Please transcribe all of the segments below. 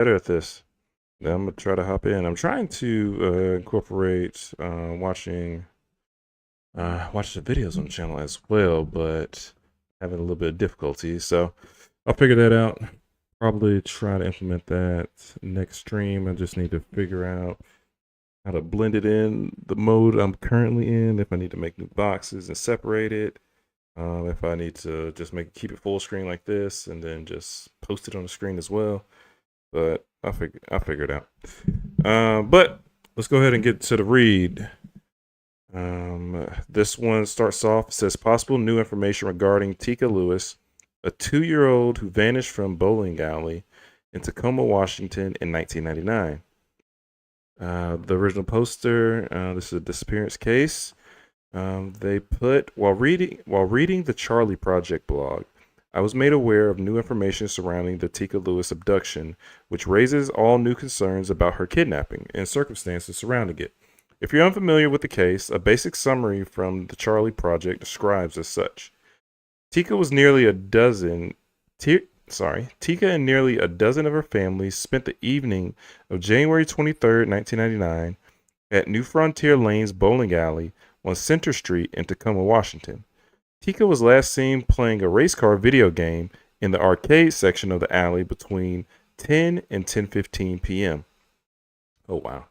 better at this. Yeah, I'm gonna try to hop in. I'm trying to incorporate watch the videos on the channel as well, but having a little bit of difficulty. So I'll figure that out. Probably try to implement that next stream. I just need to figure out how to blend it in the mode I'm currently in. If I need to make new boxes and separate it. If I need to just keep it full screen like this and then just post it on the screen as well. But I'll figure it out. But let's go ahead and get to the read. This one starts off, says possible new information regarding Tika Lewis, a 2-year-old who vanished from bowling alley in Tacoma, Washington in 1999. The original poster, this is a disappearance case. They put, while reading the Charlie Project blog, I was made aware of new information surrounding the Tika Lewis abduction, which raises all new concerns about her kidnapping and circumstances surrounding it. If you're unfamiliar with the case, a basic summary from the Charlie Project describes as such. Tika and nearly a dozen of her family spent the evening of January 23rd, 1999 at New Frontier Lanes Bowling Alley on Center Street in Tacoma, Washington. Tika was last seen playing a race car video game in the arcade section of the alley between 10 and 10:15 p.m. Oh, wow.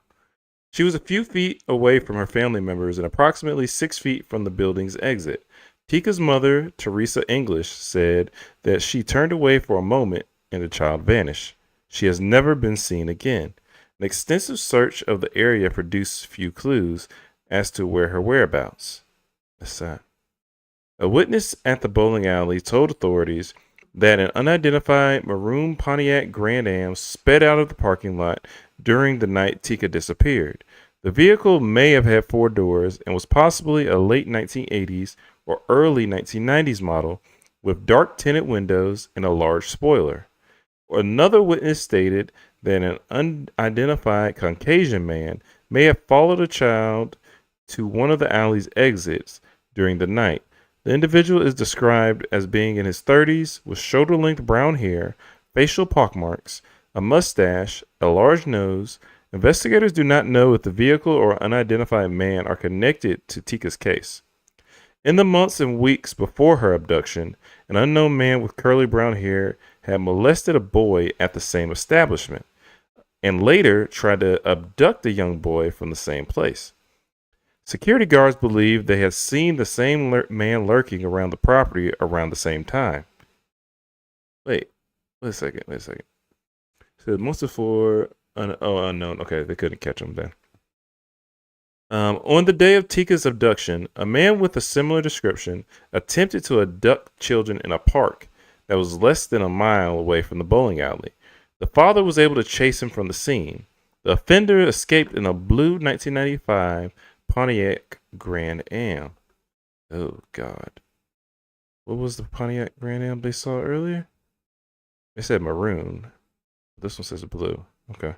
She was a few feet away from her family members and approximately 6 feet from the building's exit. Tika's mother, Teresa English, said that she turned away for a moment and the child vanished. She has never been seen again. An extensive search of the area produced few clues as to her whereabouts. That's sad. A witness at the bowling alley told authorities that an unidentified maroon Pontiac Grand Am sped out of the parking lot during the night Tika disappeared. The vehicle may have had 4 doors and was possibly a late 1980s or early 1990s model with dark tinted windows and a large spoiler. Another witness stated that an unidentified Caucasian man may have followed a child to one of the alley's exits during the night. The individual is described as being in his 30s with shoulder-length brown hair, facial pockmarks, a mustache, a large nose. Investigators do not know if the vehicle or unidentified man are connected to Tika's case. In the months and weeks before her abduction, an unknown man with curly brown hair had molested a boy at the same establishment and later tried to abduct a young boy from the same place. Security guards believe they had seen the same man lurking around the property around the same time. Wait a second. So most of 4 unknown. Okay, they couldn't catch him then. On the day of Tika's abduction, a man with a similar description attempted to abduct children in a park that was less than a mile away from the bowling alley. The father was able to chase him from the scene. The offender escaped in a blue 1995 Pontiac Grand Am. Oh, God. What was the Pontiac Grand Am they saw earlier? They said maroon. This one says blue. Okay.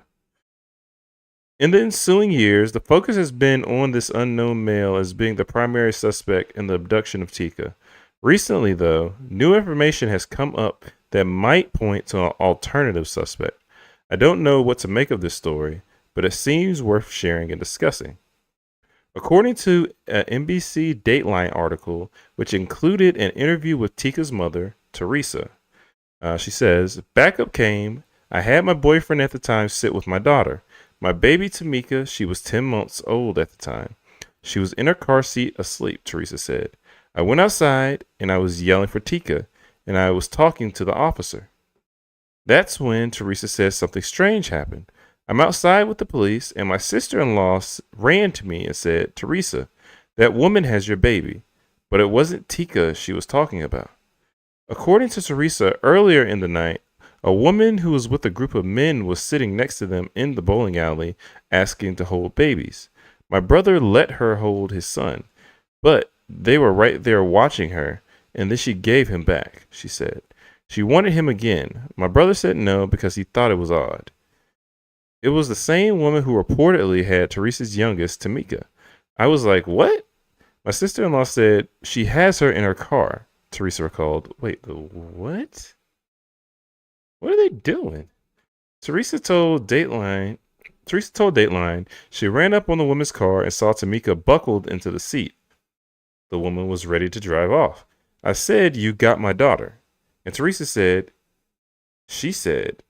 In the ensuing years, the focus has been on this unknown male as being the primary suspect in the abduction of Tika. Recently, though, new information has come up that might point to an alternative suspect. I don't know what to make of this story, but it seems worth sharing and discussing. According to an NBC Dateline article, which included an interview with Tika's mother, Teresa, she says, backup came. I had my boyfriend at the time sit with my daughter. My baby Tamika, she was 10 months old at the time. She was in her car seat asleep, Teresa said. I went outside and I was yelling for Tika and I was talking to the officer. That's when Teresa says something strange happened. I'm outside with the police and my sister-in-law ran to me and said, Teresa, that woman has your baby. But it wasn't Tika she was talking about. According to Teresa, earlier in the night, a woman who was with a group of men was sitting next to them in the bowling alley asking to hold babies. My brother let her hold his son, but they were right there watching her, and then she gave him back, she said. She wanted him again. My brother said no because he thought it was odd. It was the same woman who reportedly had Teresa's youngest, Tamika. I was like, what? My sister-in-law said she has her in her car, Teresa recalled. Wait, what? What are they doing? Teresa told Dateline. Teresa told Dateline she ran up on the woman's car and saw Tamika buckled into the seat. The woman was ready to drive off. I said, "You got my daughter." And Teresa said, she said,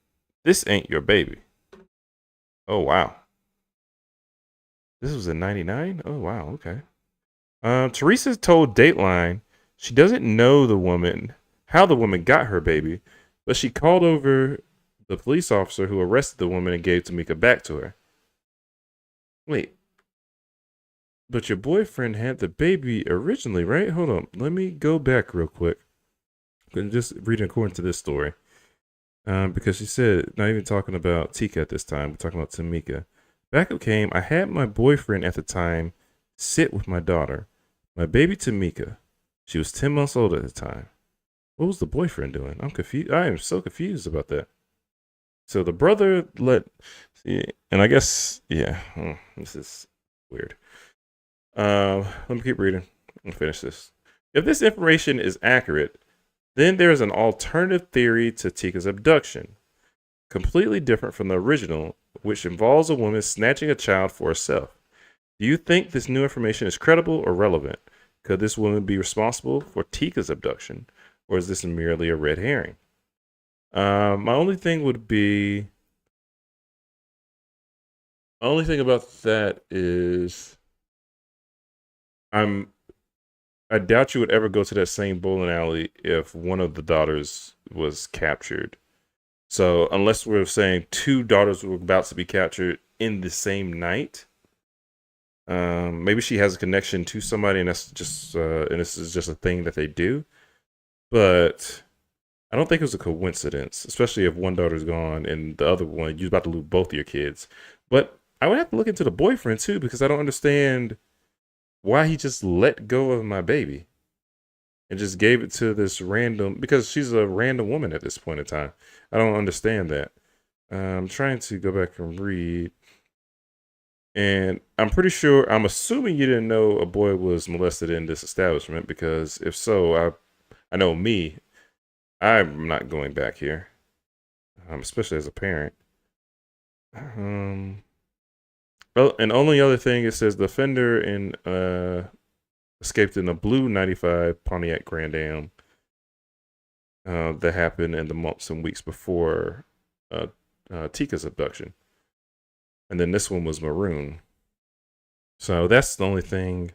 "This ain't your baby." Oh, wow. This was in 99? Oh, wow. Okay. Teresa told Dateline she doesn't know how the woman got her baby, but she called over the police officer who arrested the woman and gave Tamika back to her. Wait, but your boyfriend had the baby originally, right? Hold on. Let me go back real quick. I'm just reading according to this story. Because she said, not even talking about Tika at this time, we're talking about Tamika. Backup came, I had my boyfriend at the time sit with my daughter, my baby Tamika. She was 10 months old at the time. What was the boyfriend doing? I'm confused. I am so confused about that. So the brother see, and I guess, yeah, this is weird. Let me keep reading and finish this. If this information is accurate, then there is an alternative theory to Tika's abduction, completely different from the original, which involves a woman snatching a child for herself. Do you think this new information is credible or relevant? Could this woman be responsible for Tika's abduction, or is this merely a red herring? My only thing would be, only thing about that is, I doubt you would ever go to that same bowling alley if one of the daughters was captured. So unless we're saying two daughters were about to be captured in the same night, maybe she has a connection to somebody, and that's just and this is just a thing that they do. But I don't think it was a coincidence, especially if one daughter's gone and the other one you're about to lose both of your kids. But I would have to look into the boyfriend too because I don't understand why he just let go of my baby and just gave it to this random, because she's a random woman at this point in time. I don't understand that. I'm trying to go back and read. And I'm pretty sure, I'm assuming you didn't know a boy was molested in this establishment, because if so, I know me, I'm not going back here, especially as a parent. Well, and only other thing, it says the offender escaped in a blue 95 Pontiac Grand Am that happened in the months and weeks before Tika's abduction. And then this one was maroon. So that's the only thing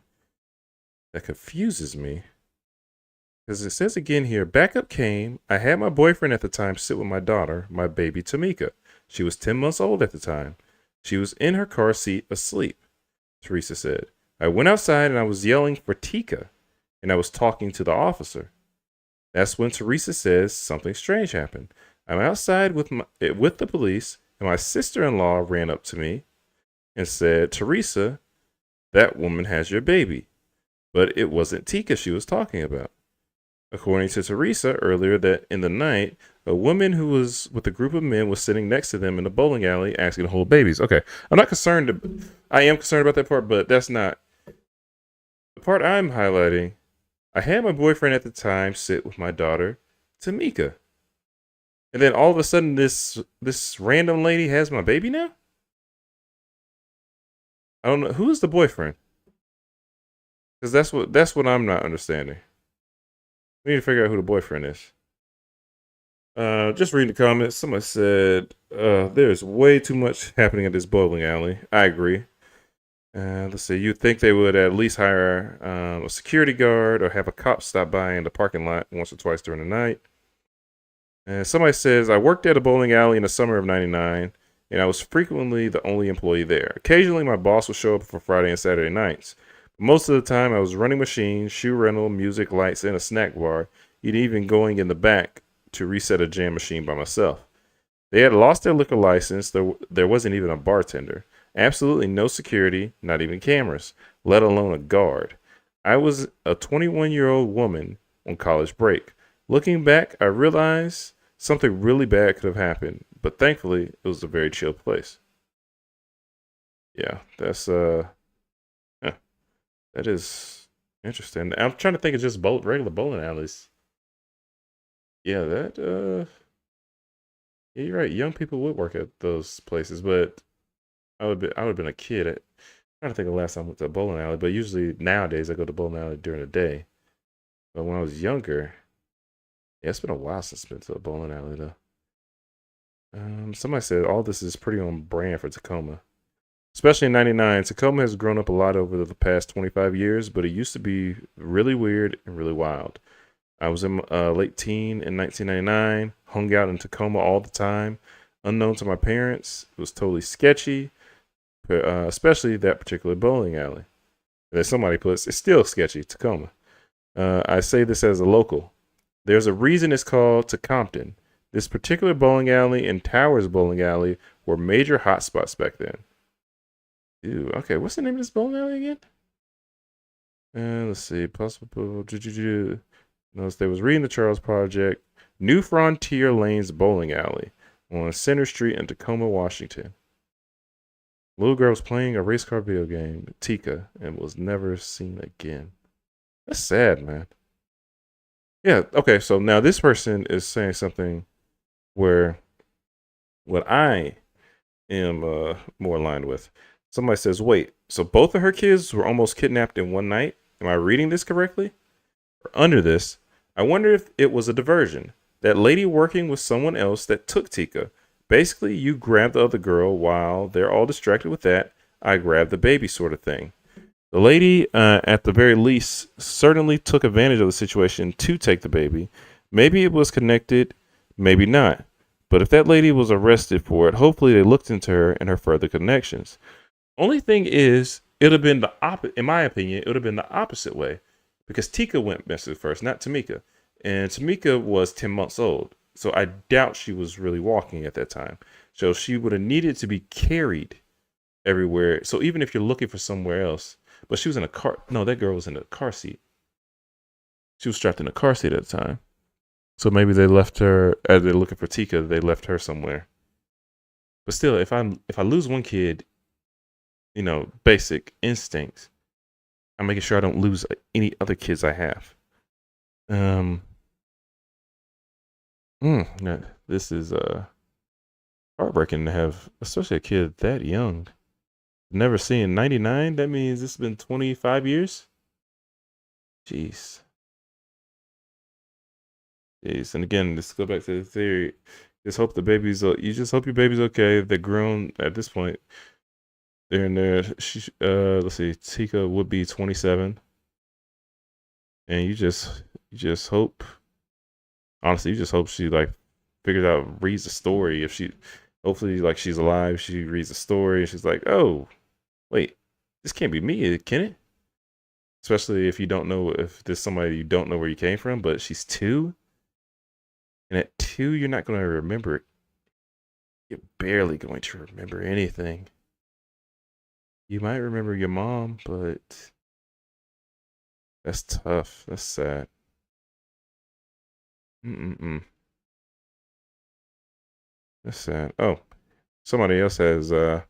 that confuses me. Because it says again here, backup came. I had my boyfriend at the time sit with my daughter, my baby Tamika. She was 10 months old at the time. She was in her car seat asleep, Teresa said. I went outside and I was yelling for Tika, and I was talking to the officer. That's when Teresa says something strange happened. I'm outside with the police, and my sister-in-law ran up to me and said, Teresa, that woman has your baby. But it wasn't Tika she was talking about. According to Teresa, earlier that in the night, a woman who was with a group of men was sitting next to them in the bowling alley asking to hold babies. Okay, I'm not concerned. I am concerned about that part, but that's not the part I'm highlighting. I had my boyfriend at the time sit with my daughter, Tamika. And then all of a sudden this random lady has my baby now? I don't know. Who is the boyfriend? Because that's what I'm not understanding. We need to figure out who the boyfriend is. Just reading the comments. Someone said, there's way too much happening at this bowling alley. I agree. Let's see. You'd think they would at least hire a security guard or have a cop stop by in the parking lot once or twice during the night. And somebody says, I worked at a bowling alley in the summer of 99, and I was frequently the only employee there. Occasionally, my boss would show up for Friday and Saturday nights. But most of the time, I was running machines, shoe rental, music, lights, and a snack bar, and even going in the back to reset a jam machine by myself. They had lost their liquor license. There wasn't even a bartender. Absolutely no security, not even cameras, let alone a guard. I was a 21-year-old woman on college break. Looking back, I realized something really bad could have happened, but thankfully, it was a very chill place. Yeah, yeah, that is interesting. I'm trying to think of just regular bowling alleys. Yeah, that Yeah, you're right. Young people would work at those places, but I would have been a kid. I'm trying to think of the last time I went to a bowling alley, but usually nowadays I go to bowling alley during the day. But when I was younger, yeah, it's been a while since I've been to a bowling alley though. Somebody said all this is pretty on brand for Tacoma, especially in '99. Tacoma has grown up a lot over the past 25 years, but it used to be really weird and really wild. I was in late teen in 1999, hung out in Tacoma all the time, unknown to my parents. It was totally sketchy, especially that particular bowling alley. That somebody puts, it's still sketchy, Tacoma. I say this as a local. There's a reason it's called Tacompton. This particular bowling alley and Towers Bowling Alley were major hotspots back then. Ew, okay, what's the name of this bowling alley again? Let's see. Possible. Notice they was reading the Charles Project. New Frontier Lanes Bowling Alley on Center Street in Tacoma, Washington. Little girl was playing a race car video game, Tika, and was never seen again. That's sad, man. Yeah, okay, so now this person is saying something where what I am more aligned with. Somebody says, wait, so both of her kids were almost kidnapped in one night? Am I reading this correctly? Or under this, I wonder if it was a diversion. That lady working with someone else that took Tika. Basically, you grab the other girl while they're all distracted with that. I grab the baby sort of thing. The lady, at the very least, certainly took advantage of the situation to take the baby. Maybe it was connected, maybe not. But if that lady was arrested for it, hopefully they looked into her and her further connections. Only thing is, it would have been the opposite. In my opinion, it would have been the opposite way, because Tika went missing first, not Tamika, and Tamika was 10 months old. So I doubt she was really walking at that time. So she would have needed to be carried everywhere. So even if you're looking for somewhere else, but she was in a car. No, that girl was in a car seat. She was strapped in a car seat at the time. So maybe they left her as they're looking for Tika. They left her somewhere. But still, if I lose one kid, basic instincts, I'm making sure I don't lose any other kids I have. This is heartbreaking to have, especially a kid that young. Never seen 99. That means it's been 25 years. Jeez. And again, let's go back to the theory. Just hope the baby's. You just hope your baby's okay. They're grown at this point. They're in there. Let's see. Tika would be 27, and you just hope. Honestly, you just hope she figures out, reads the story. If she, hopefully, she's alive. She reads the story, and she's like, "Oh, wait, this can't be me, can it?" Especially if you don't know, if there's somebody you don't know where you came from, but she's 2. And at 2, you're not going to remember it. You're barely going to remember anything. You might remember your mom, but that's tough. That's sad. That's sad. Oh, somebody else has a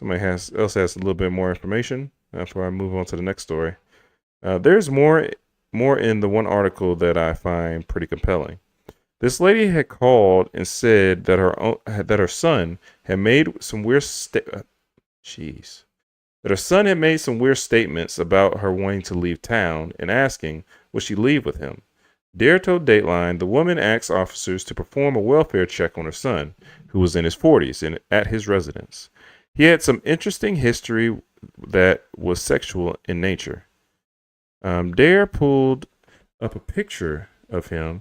little bit more information before I move on to the next story. There's more in the one article that I find pretty compelling. This lady had called and said that her son had made some weird that her son had made some weird statements about her wanting to leave town and asking would she leave with him. Dare told Dateline the woman asked officers to perform a welfare check on her son, who was in his 40s and at his residence. He had some interesting history that was sexual in nature. Dare pulled up a picture of him.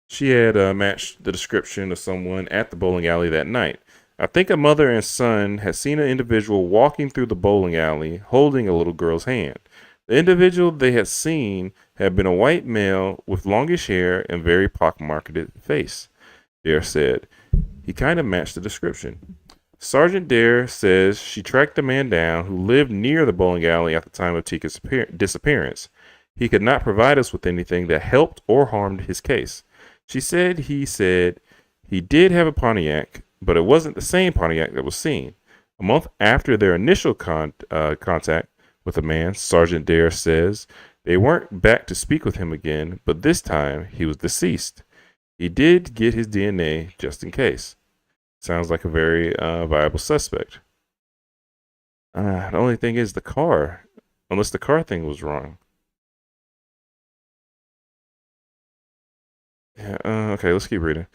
She had matched the description of someone at the bowling alley that night. I think a mother and son had seen an individual walking through the bowling alley holding a little girl's hand. The individual they had seen had been a white male with longish hair and very pockmarked face, Dare said. He kind of matched the description. Sergeant Dare says she tracked the man down who lived near the bowling alley at the time of Tika's disappearance. He could not provide us with anything that helped or harmed his case. He said he did have a Pontiac, but it wasn't the same Pontiac that was seen. A month after their initial contact with the man, Sergeant Dare says, they weren't back to speak with him again, but this time he was deceased. He did get his DNA just in case. Sounds like a very viable suspect. The only thing is the car, unless the car thing was wrong. Yeah, okay, let's keep reading.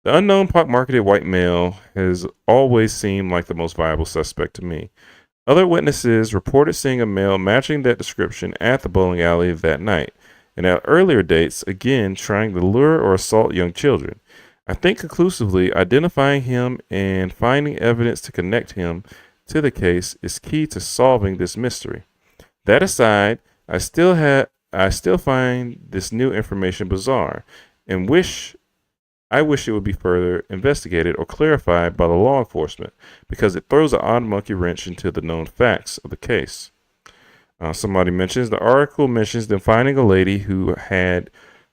The unknown pock-marketed white male has always seemed like the most viable suspect to me. Other witnesses reported seeing a male matching that description at the bowling alley that night, and at earlier dates, again trying to lure or assault young children. I think conclusively identifying him and finding evidence to connect him to the case is key to solving this mystery. That aside, I still find this new information bizarre and I wish it would be further investigated or clarified by the law enforcement because it throws an odd monkey wrench into the known facts of the case. Somebody mentions the article mentions them finding a lady who had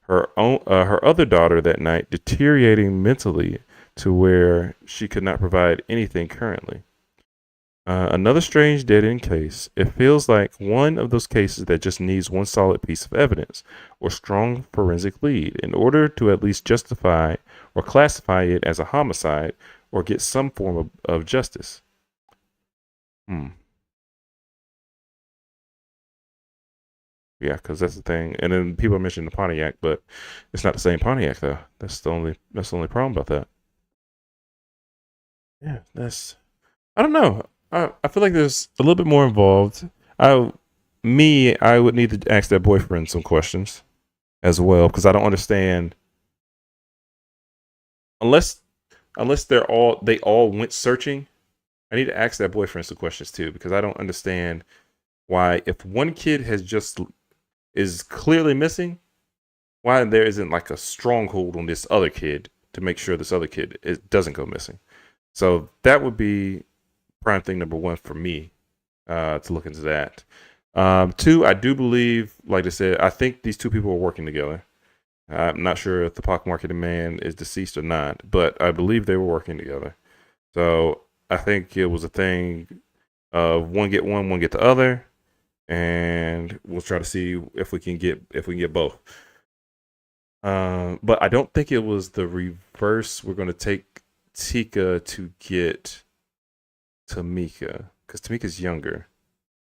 her other daughter that night deteriorating mentally to where she could not provide anything currently. Another strange dead end case. It feels like one of those cases that just needs one solid piece of evidence or strong forensic lead in order to at least justify or classify it as a homicide or get some form of justice. Hmm. Yeah, because that's the thing. And then people mention the Pontiac, but it's not the same Pontiac though. That's the only problem about that. Yeah, that's I don't know. I feel like there's a little bit more involved. I I would need to ask that boyfriend some questions as well because I don't understand unless they all went searching. I need to ask that boyfriend some questions too because I don't understand why if one kid has just is clearly missing, why there isn't like a stronghold on this other kid to make sure this other kid doesn't go missing. So that would be prime thing number one for me to look into that. Two, I do believe, like I said, I think these two people are working together. I'm not sure if the pockmarketed man is deceased or not, but I believe they were working together. So I think it was a thing of one get the other, and we'll try to see if we can get both. But I don't think it was the reverse. We're going to take Tika to get Tamika because Tamika's younger.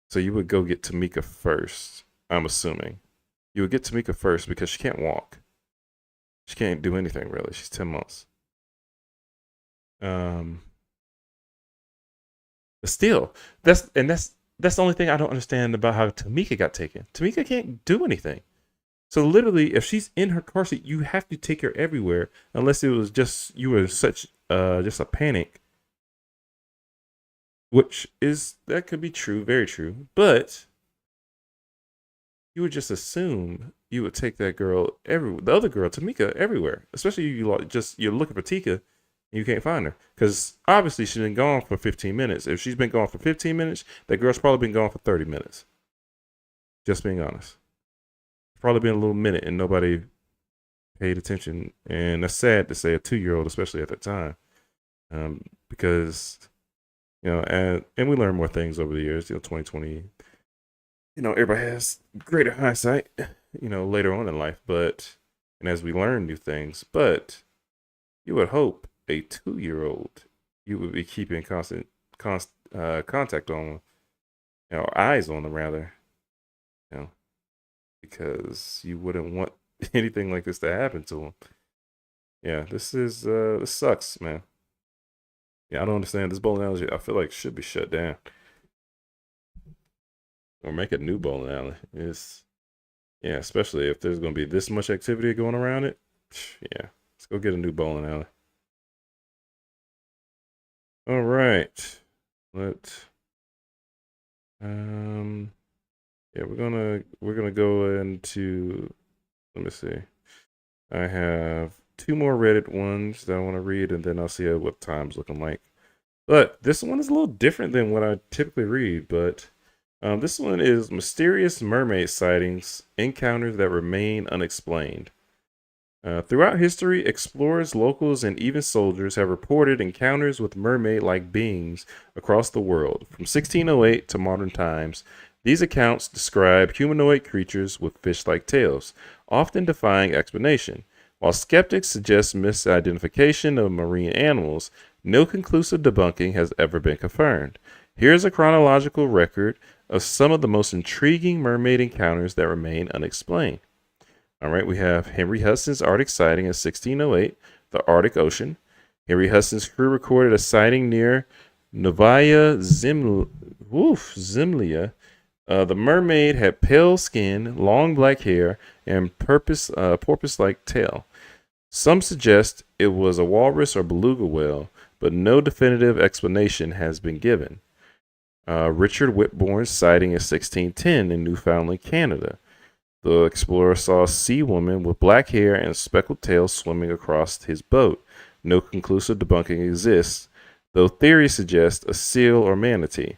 So you would go get Tamika first. I'm assuming you would get Tamika first because she can't walk. She can't do anything really. She's 10 months. Um, but still, that's the only thing I don't understand about how Tamika got taken. Tamika can't do anything. So literally, if she's in her car seat, you have to take her everywhere, unless it was just you were such just a panic, which is that could be true, very true. But you would just assume you would take that girl the other girl, Tamika, everywhere. Especially you're looking for Tika and you can't find her because obviously she's been gone for 15 minutes. If she's been gone for 15 minutes, that girl's probably been gone for 30 minutes. Just being honest, probably been a little minute and nobody paid attention, and that's sad to say a 2-year-old, especially at that time, because and we learn more things over the years. 2020, everybody has greater hindsight, later on in life, but and as we learn new things, but you would hope a 2-year-old you would be keeping contact on, eyes on them rather, you know, because you wouldn't want anything like this to happen to them. Yeah, this sucks, man. Yeah, I don't understand this bowling alley. I feel like should be shut down or make a new bowling alley. It's yeah, especially if there's going to be this much activity going around it. Yeah, let's go get a new bowling alley. All right, let yeah, we're gonna go into. Let me see. I have two more Reddit ones that I want to read, and then I'll see what time's looking like. But this one is a little different than what I typically read. But this one is mysterious mermaid sightings, encounters that remain unexplained. Throughout history, explorers, locals, and even soldiers have reported encounters with mermaid like beings across the world. From 1608 to modern times, these accounts describe humanoid creatures with fish like tails, often defying explanation. While skeptics suggest misidentification of marine animals, no conclusive debunking has ever been confirmed. Here's a chronological record of some of the most intriguing mermaid encounters that remain unexplained. All right, we have Henry Hudson's Arctic sighting in 1608, the Arctic Ocean. Henry Hudson's crew recorded a sighting near Novaya Zemlya. The mermaid had pale skin, long black hair, and porpoise-like tail. Some suggest it was a walrus or beluga whale, but no definitive explanation has been given. Richard Whitbourne's sighting in 1610 in Newfoundland, Canada. The explorer saw a sea woman with black hair and speckled tail swimming across his boat. No conclusive debunking exists, though theories suggest a seal or manatee.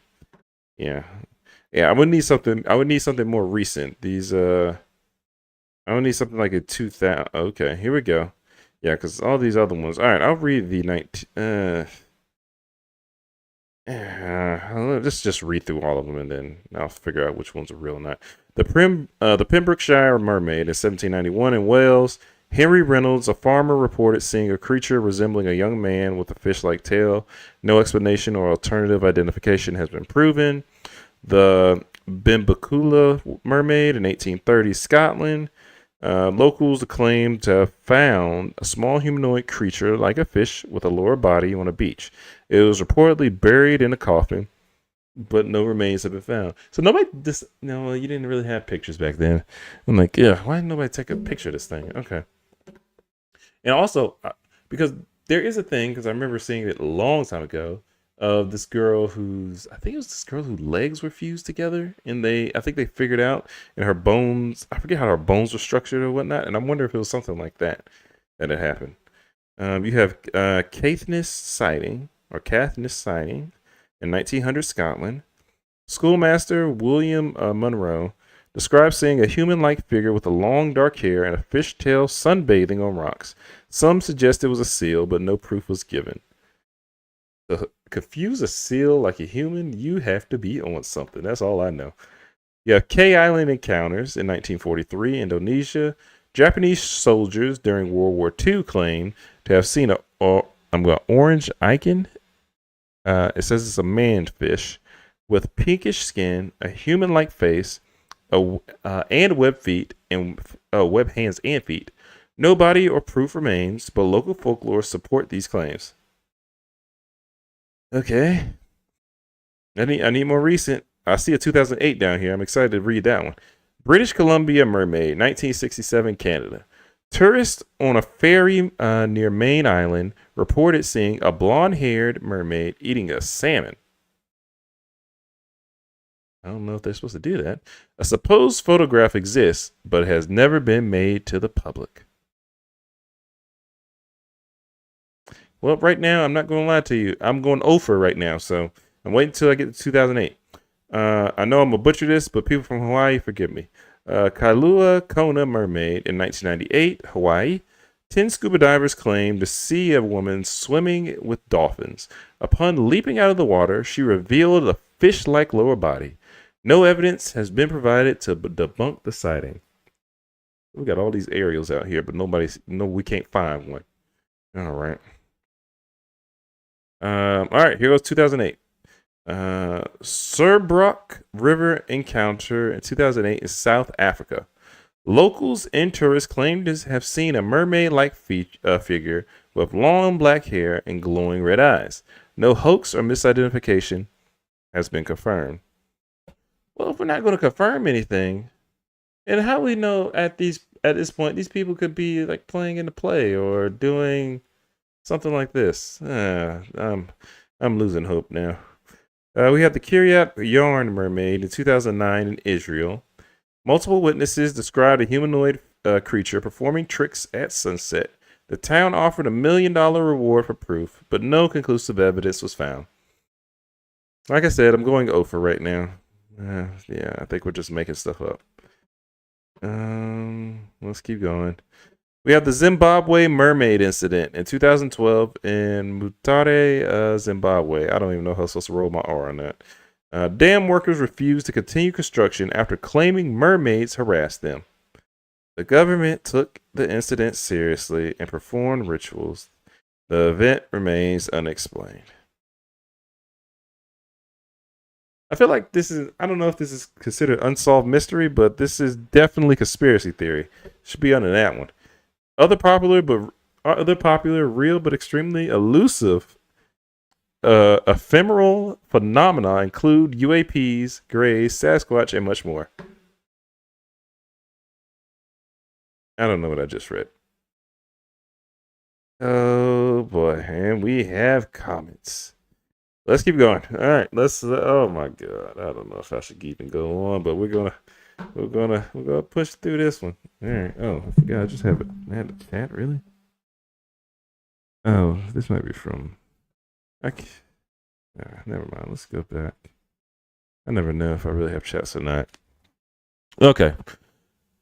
Yeah, I would need something. I would need something more recent. I would need something like a 2000. Okay, here we go. Yeah, because all these other ones. All right, I'll read the 19. Let's just read through all of them and then I'll figure out which ones are real or not. The Pembrokeshire Mermaid in 1791 in Wales. Henry Reynolds, a farmer, reported seeing a creature resembling a young man with a fish-like tail. No explanation or alternative identification has been proven. The Bimbacula Mermaid in 1830 Scotland. Locals claim to have found a small humanoid creature like a fish with a lower body on a beach. It was reportedly buried in a coffin, but no remains have been found. So no, you didn't really have pictures back then. I'm like, yeah, why didn't nobody take a picture of this thing? Okay. And also, because there is a thing, because I remember seeing it a long time ago, of this girl I think it was this girl whose legs were fused together, and I think they figured out, and her bones, I forget how her bones were structured or whatnot, and I wonder if it was something like that had happened. You have Caithness sighting in 1900 Scotland. Schoolmaster William Munro describes seeing a human-like figure with a long dark hair and a fishtail sunbathing on rocks. Some suggest it was a seal, but no proof was given. To confuse a seal like a human, you have to be on something. That's all I know. You have K Island encounters in 1943, Indonesia. Japanese soldiers during World War II claim to have seen orange lichen. It says it's a manned fish with pinkish skin, a human-like face, and web feet and web hands and feet. No body or proof remains, but local folklore support these claims. Okay. I need more recent. I see a 2008 down here. I'm excited to read that one. British Columbia Mermaid, 1967, Canada. Tourists on a ferry near Main Island reported seeing a blonde-haired mermaid eating a salmon. I don't know if they're supposed to do that. A supposed photograph exists, but has never been made to the public. Well, right now, I'm not going to lie to you. I'm going over right now, so I'm waiting until I get to 2008. I know I'm going to butcher this, but people from Hawaii, forgive me. Kailua Kona Mermaid in 1998, Hawaii. 10 scuba divers claimed to see a woman swimming with dolphins. Upon leaping out of the water, she revealed a fish-like lower body. No evidence has been provided to debunk the sighting. We got all these aerials out here, but we can't find one. All right. All right, here goes 2008. Serbrook River encounter in 2008 in South Africa. Locals and tourists claim to have seen a mermaid-like figure with long black hair and glowing red eyes. No hoax or misidentification has been confirmed. Well, if we're not going to confirm anything, and how we know at this point these people could be like playing in the play or doing something like this. I'm losing hope now. We have the Kiryat Yarn Mermaid in 2009 in Israel. Multiple witnesses described a humanoid creature performing tricks at sunset. The town offered $1 million reward for proof, but no conclusive evidence was found. Like I said, I'm going over right now. Yeah, I think we're just making stuff up. Let's keep going. We have the Zimbabwe Mermaid incident in 2012 in Mutare, Zimbabwe. I don't even know how I'm supposed to roll my R on that. Dam workers refused to continue construction after claiming mermaids harassed them. The government took the incident seriously and performed rituals. The event remains unexplained. I feel like this is, I don't know if this is considered unsolved mystery, but this is definitely conspiracy theory. Should be under that one. Other popular, real but extremely elusive ephemeral phenomena include UAPs, grays, Sasquatch, and much more. I don't know what I just read. Oh boy, and we have comments. Let's keep going. All right, let's. Oh my god, I don't know if I should even go on, but we're gonna push through this one. All right. Oh, I forgot. I just have it. I had a chat, really. Oh, this might be from. Never mind. Let's go back. I never know if I really have chats or not. Okay.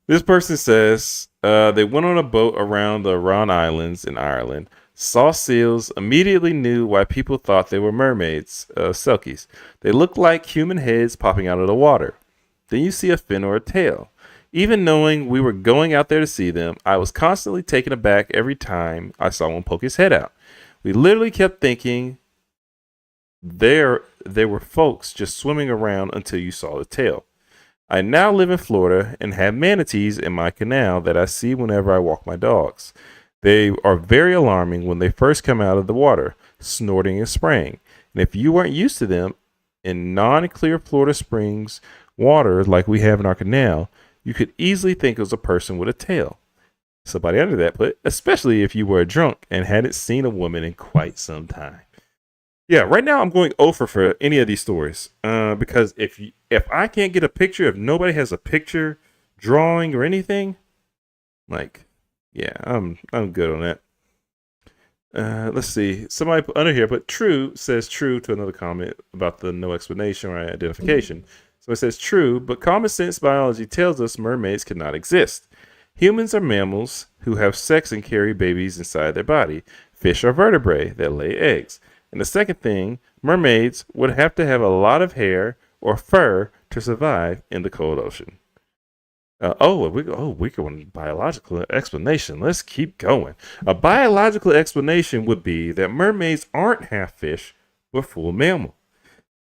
This person says they went on a boat around the Aran Islands in Ireland, saw seals, immediately knew why people thought they were mermaids, selkies. They looked like human heads popping out of the water. Then you see a fin or a tail. Even knowing we were going out there to see them, I was constantly taken aback every time I saw one poke his head out. We literally kept thinking there were folks just swimming around until you saw the tail. I now live in Florida and have manatees in my canal that I see whenever I walk my dogs. They are very alarming when they first come out of the water, snorting and spraying. And if you weren't used to them in non-clear Florida Springs water like we have in our canal, you could easily think it was a person with a tail. Somebody under that put, especially if you were drunk and hadn't seen a woman in quite some time. Yeah, right now I'm going over for any of these stories because if I can't get a picture, if nobody has a picture, drawing, or anything, like, yeah, I'm good on that. Let's see. Somebody under here, but true says true to another comment about the no explanation or identification. So it says true, but common sense biology tells us mermaids cannot exist. Humans are mammals who have sex and carry babies inside their body. Fish are vertebrae that lay eggs. And the second thing, mermaids would have to have a lot of hair or fur to survive in the cold ocean. We go on biological explanation. Let's keep going. A biological explanation would be that mermaids aren't half fish, but full mammal.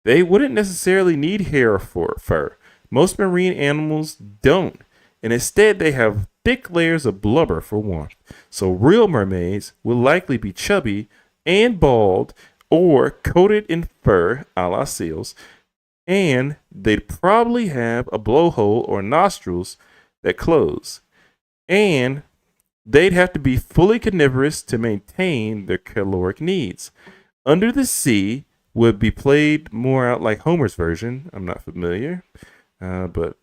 They wouldn't necessarily need hair or fur. Most marine animals don't, and instead they have thick layers of blubber for warmth. So real mermaids will likely be chubby and bald or coated in fur, a la seals, and they'd probably have a blowhole or nostrils that close. And they'd have to be fully carnivorous to maintain their caloric needs. Under the Sea would be played more out like Homer's version. I'm not familiar, but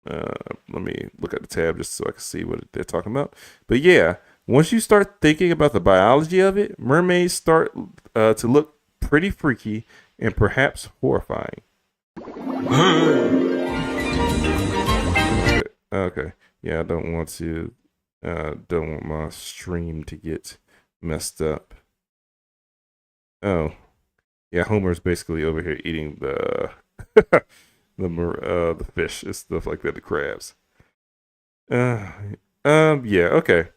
let me look at the tab just so I can see what they're talking about. But yeah, once you start thinking about the biology of it, mermaids start to look pretty freaky and perhaps horrifying. Okay. Yeah, I don't want my stream to get messed up. Oh. Yeah, Homer's basically over here eating the the fish and stuff like that, the crabs. Yeah, okay.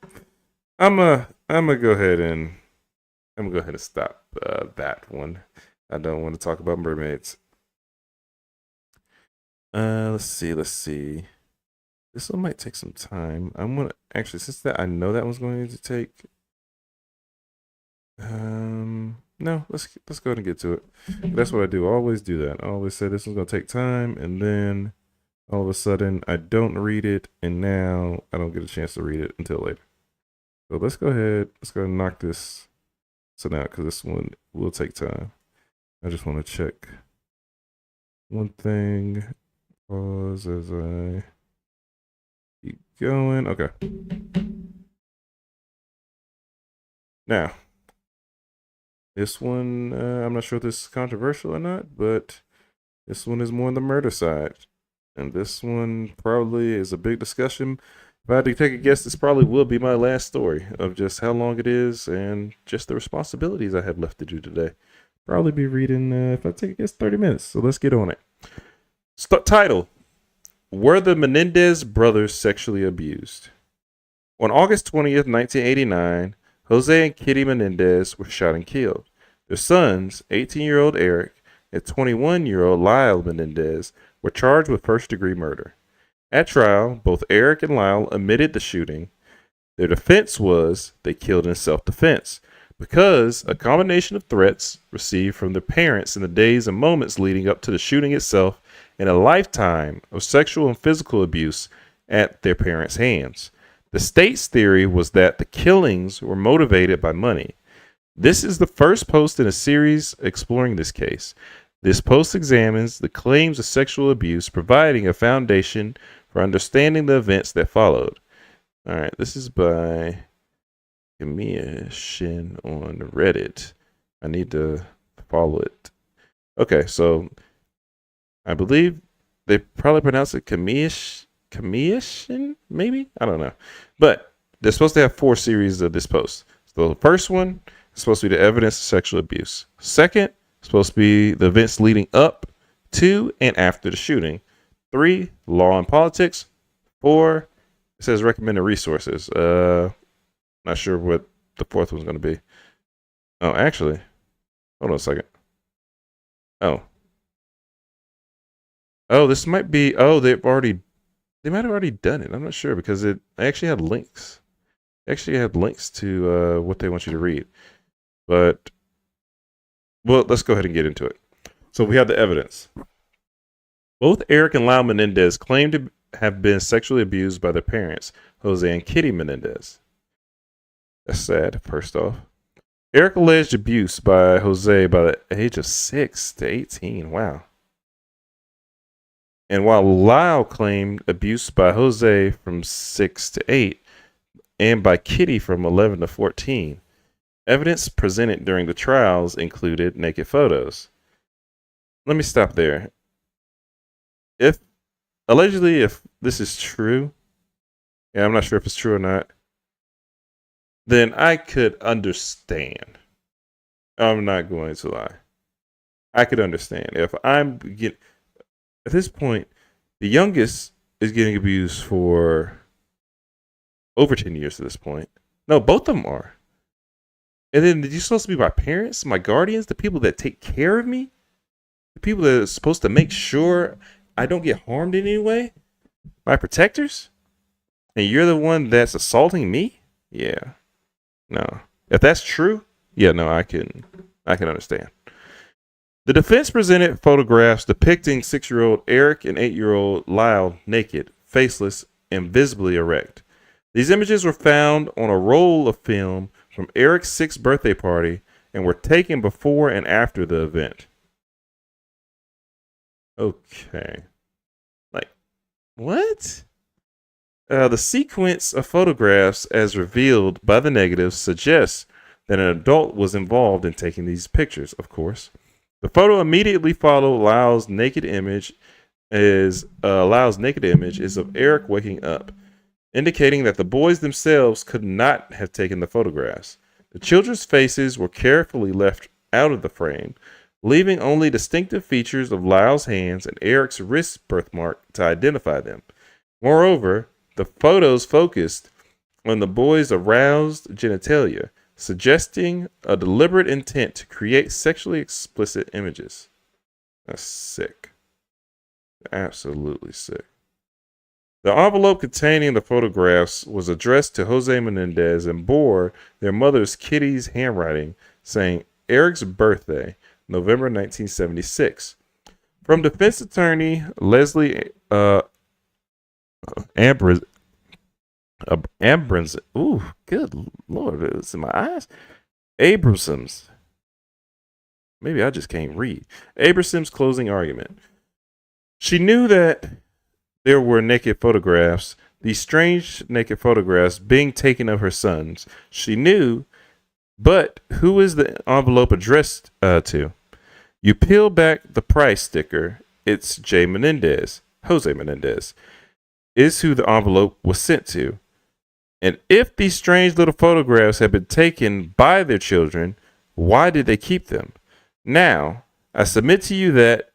I'm gonna go ahead and stop that one. I don't want to talk about mermaids. Let's see. This one might take some time. I'm gonna actually, since that I know that one's going to take. No, let's go ahead and get to it. That's what I do. I always do that. I always say this one's gonna take time, and then all of a sudden I don't read it, and now I don't get a chance to read it until later. So let's go ahead. Let's go ahead and knock this out because this one will take time. I just want to check one thing. Pause as I keep going. Okay. Now, this one, I'm not sure if this is controversial or not, but this one is more on the murder side. And this one probably is a big discussion. If I had to take a guess, this probably will be my last story of just how long it is and just the responsibilities I have left to do today. Probably be reading, if I take a guess, 30 minutes. So let's get on it. Title: Were the Menendez brothers sexually abused? On August 20th, 1989, Jose and Kitty Menendez were shot and killed. Their sons, 18-year-old Eric and 21-year-old Lyle Menendez, were charged with first-degree murder. At trial, both Eric and Lyle admitted the shooting. Their defense was they killed in self-defense because a combination of threats received from their parents in the days and moments leading up to the shooting itself and a lifetime of sexual and physical abuse at their parents' hands. The state's theory was that the killings were motivated by money. This is the first post in a series exploring this case. This post examines the claims of sexual abuse, providing a foundation for understanding the events that followed. All right, this is by Camilla Shin on Reddit. I need to follow it. Okay, so I believe they probably pronounce it Camilla, maybe? I don't know. But they're supposed to have 4 series of this post. So the first one is supposed to be the evidence of sexual abuse. Second, supposed to be the events leading up to and after the shooting. 3, law and politics. 4, it says recommended resources. Not sure what the 4th one's going to be. Oh, actually, hold on a second. Oh, this might be. Oh, they might have already done it. I'm not sure because it actually had links. It actually had links to what they want you to read. But, well, let's go ahead and get into it. So we have the evidence. Both Eric and Lyle Menendez claim to have been sexually abused by their parents, Jose and Kitty Menendez. That's sad, first off. Eric alleged abuse by Jose by the age of 6 to 18. Wow. And while Lyle claimed abuse by Jose from 6 to 8 and by Kitty from 11 to 14, evidence presented during the trials included naked photos. Let me stop there. If this is true, and I'm not sure if it's true or not, then I could understand. I'm not going to lie. I could understand if at this point, the youngest is getting abused for over 10 years at this point. No, both of them are. And then you're supposed to be my parents, my guardians, the people that take care of me, the people that are supposed to make sure I don't get harmed in any way, my protectors, and you're the one that's assaulting me? Yeah. No. If that's true, yeah, no, I can understand. The defense presented photographs depicting 6-year-old Eric and 8-year-old Lyle naked, faceless, and visibly erect. These images were found on a roll of film from Eric's 6th birthday party and were taken before and after the event. Okay. Like, what? The sequence of photographs as revealed by the negatives suggests that an adult was involved in taking these pictures, of course. The photo immediately followed Lyle's naked image is of Eric waking up, indicating that the boys themselves could not have taken the photographs. The children's faces were carefully left out of the frame, leaving only distinctive features of Lyle's hands and Eric's wrist birthmark to identify them. Moreover, the photos focused on the boys' aroused genitalia, suggesting a deliberate intent to create sexually explicit images. That's sick. Absolutely sick. The envelope containing the photographs was addressed to Jose Menendez and bore their mother's Kitty's handwriting, saying Eric's birthday, November 1976. From defense attorney Leslie Ambrose, ooh, good Lord, it's in my eyes. Abramson's. Maybe I just can't read. Abramson's closing argument. She knew that there were naked photographs, these strange naked photographs being taken of her sons. She knew, but who is the envelope addressed to? You peel back the price sticker, it's Jose Menendez, is who the envelope was sent to. And if these strange little photographs had been taken by their children, why did they keep them? Now, I submit to you that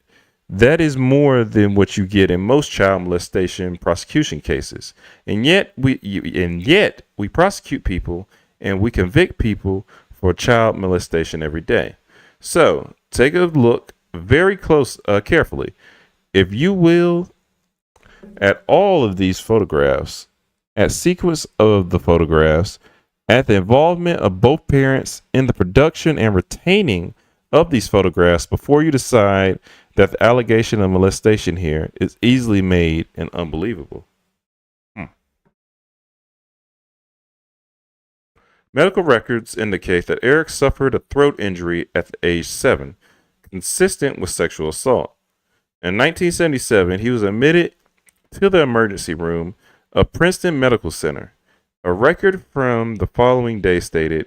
That is more than what you get in most child molestation prosecution cases. And yet we prosecute people and we convict people for child molestation every day. So take a look very carefully, if you will, at all of these photographs, at sequence of the photographs, at the involvement of both parents in the production and retaining of these photographs before you decide that the allegation of molestation here is easily made and unbelievable. Hmm. Medical records indicate that Eric suffered a throat injury at the age 7, consistent with sexual assault. In 1977, he was admitted to the emergency room of Princeton Medical Center. A record from the following day stated,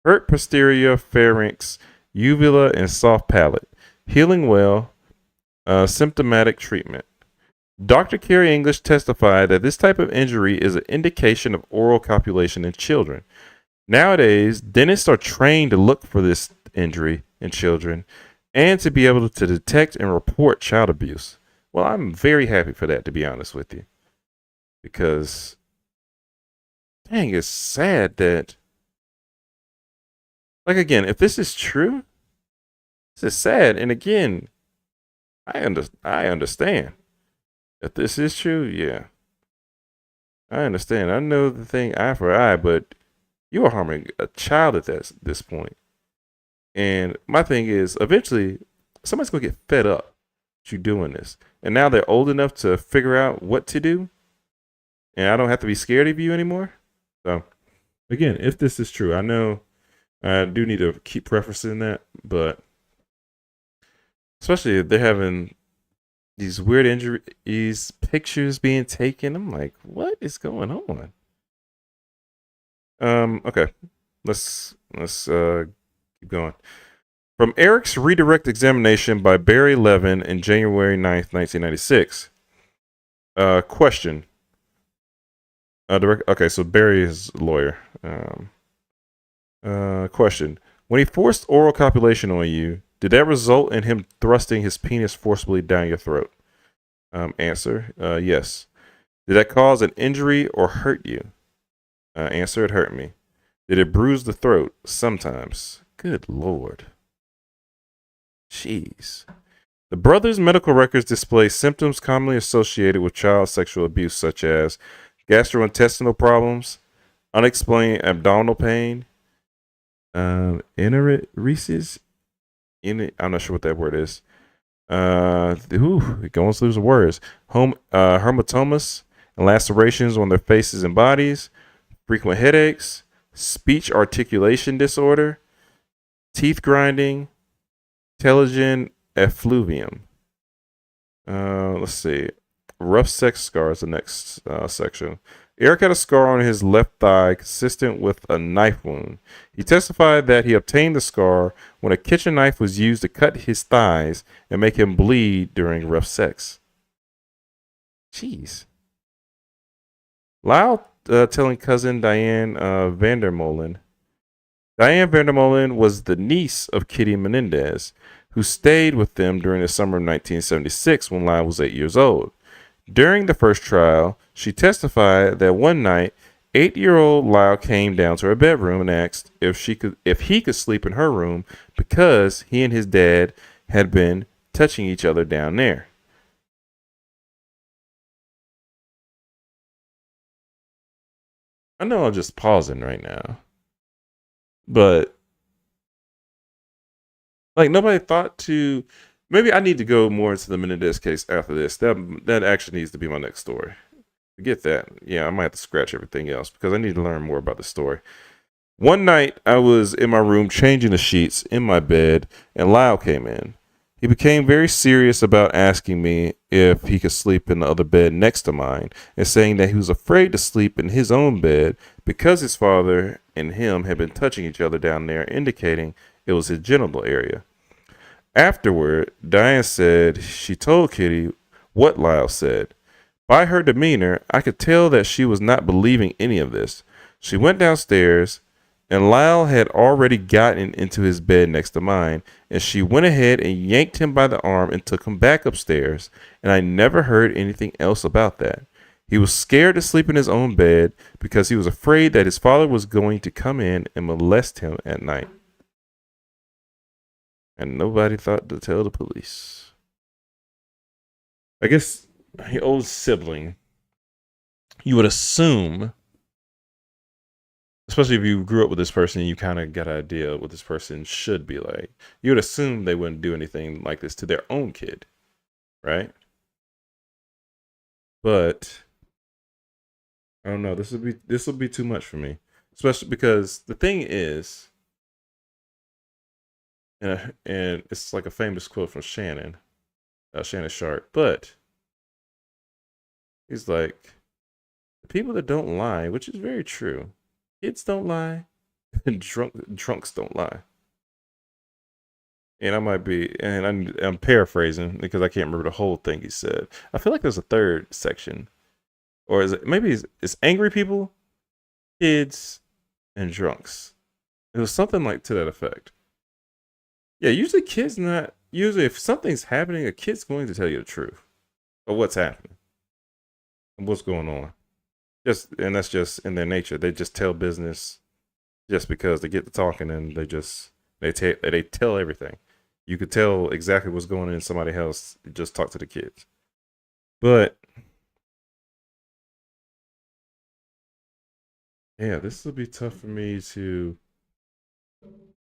hurt posterior pharynx, uvula, and soft palate. Healing well. Symptomatic treatment. Dr. Carrie English testified that this type of injury is an indication of oral copulation in children. Nowadays, dentists are trained to look for this injury in children and to be able to detect and report child abuse. Well, I'm very happy for that, to be honest with you. Because, dang, it's sad that, like, again, if this is true, this is sad. And again, I understand. If this is true, yeah. I understand. I know the thing eye for eye, but you are harming a child at this point. And my thing is, eventually, somebody's going to get fed up with you doing this. And now they're old enough to figure out what to do. And I don't have to be scared of you anymore. So, again, if this is true, I know I do need to keep preferencing that. But especially if they're having these weird injuries, pictures being taken. I'm like, what is going on? Okay. Let's keep going. From Eric's redirect examination by Barry Levin in January 9th, 1996. Question. Okay, so Barry is a lawyer. Question. When he forced oral copulation on you, did that result in him thrusting his penis forcibly down your throat? Answer. Yes. Did that cause an injury or hurt you? Answer. It hurt me. Did it bruise the throat? Sometimes. Good Lord. Jeez. The brothers' medical records display symptoms commonly associated with child sexual abuse, such as gastrointestinal problems, unexplained abdominal pain, enuresis. I'm not sure what that word is. Going through the words. Hematomas and lacerations on their faces and bodies, frequent headaches, speech articulation disorder, teeth grinding, telogen effluvium. Let's see. Rough sex scars, the next section. Eric had a scar on his left thigh consistent with a knife wound. He testified that he obtained the scar when a kitchen knife was used to cut his thighs and make him bleed during rough sex. Jeez. Lyle telling cousin Diane Vandermolen. Diane Vandermolen was the niece of Kitty Menendez, who stayed with them during the summer of 1976 when Lyle was 8 years old. During the first trial, she testified that one night, 8-year-old Lyle came down to her bedroom and asked if he could sleep in her room because he and his dad had been touching each other down there. I know I'm just pausing right now, but like nobody thought to. Maybe I need to go more into the Menendez case after this. That actually needs to be my next story. Get that. Yeah, I might have to scratch everything else because I need to learn more about the story. One night, I was in my room changing the sheets in my bed, and Lyle came in. He became very serious about asking me if he could sleep in the other bed next to mine, and saying that he was afraid to sleep in his own bed because his father and him had been touching each other down there, indicating it was his genital area. Afterward, Diane said she told Kitty what Lyle said. By her demeanor, I could tell that she was not believing any of this. She went downstairs And Lyle had already gotten into his bed next to mine, and she went ahead and yanked him by the arm and took him back upstairs, and I never heard anything else about that. He was scared to sleep in his own bed because he was afraid that his father was going to come in and molest him at night. And nobody thought to tell the police. I guess your old sibling, you would assume, especially if you grew up with this person, you kind of got an idea of what this person should be like. You would assume they wouldn't do anything like this to their own kid, right? But I don't know. This will be too much for me, especially because the thing is, and it's like a famous quote from Shannon Sharp, but he's like, the people that don't lie, which is very true. Kids don't lie, and drunks don't lie. And I might be, and I'm paraphrasing because I can't remember the whole thing he said. I feel like there's a third section, or is it maybe it's angry people, kids, and drunks. It was something like to that effect. Yeah, usually kids not. Usually, if something's happening, a kid's going to tell you the truth of what's happening and what's going on. And that's just in their nature. They just tell business just because they get to talking and they tell everything. You could tell exactly what's going on in somebody else. Just talk to the kids. But yeah, this will be tough for me to.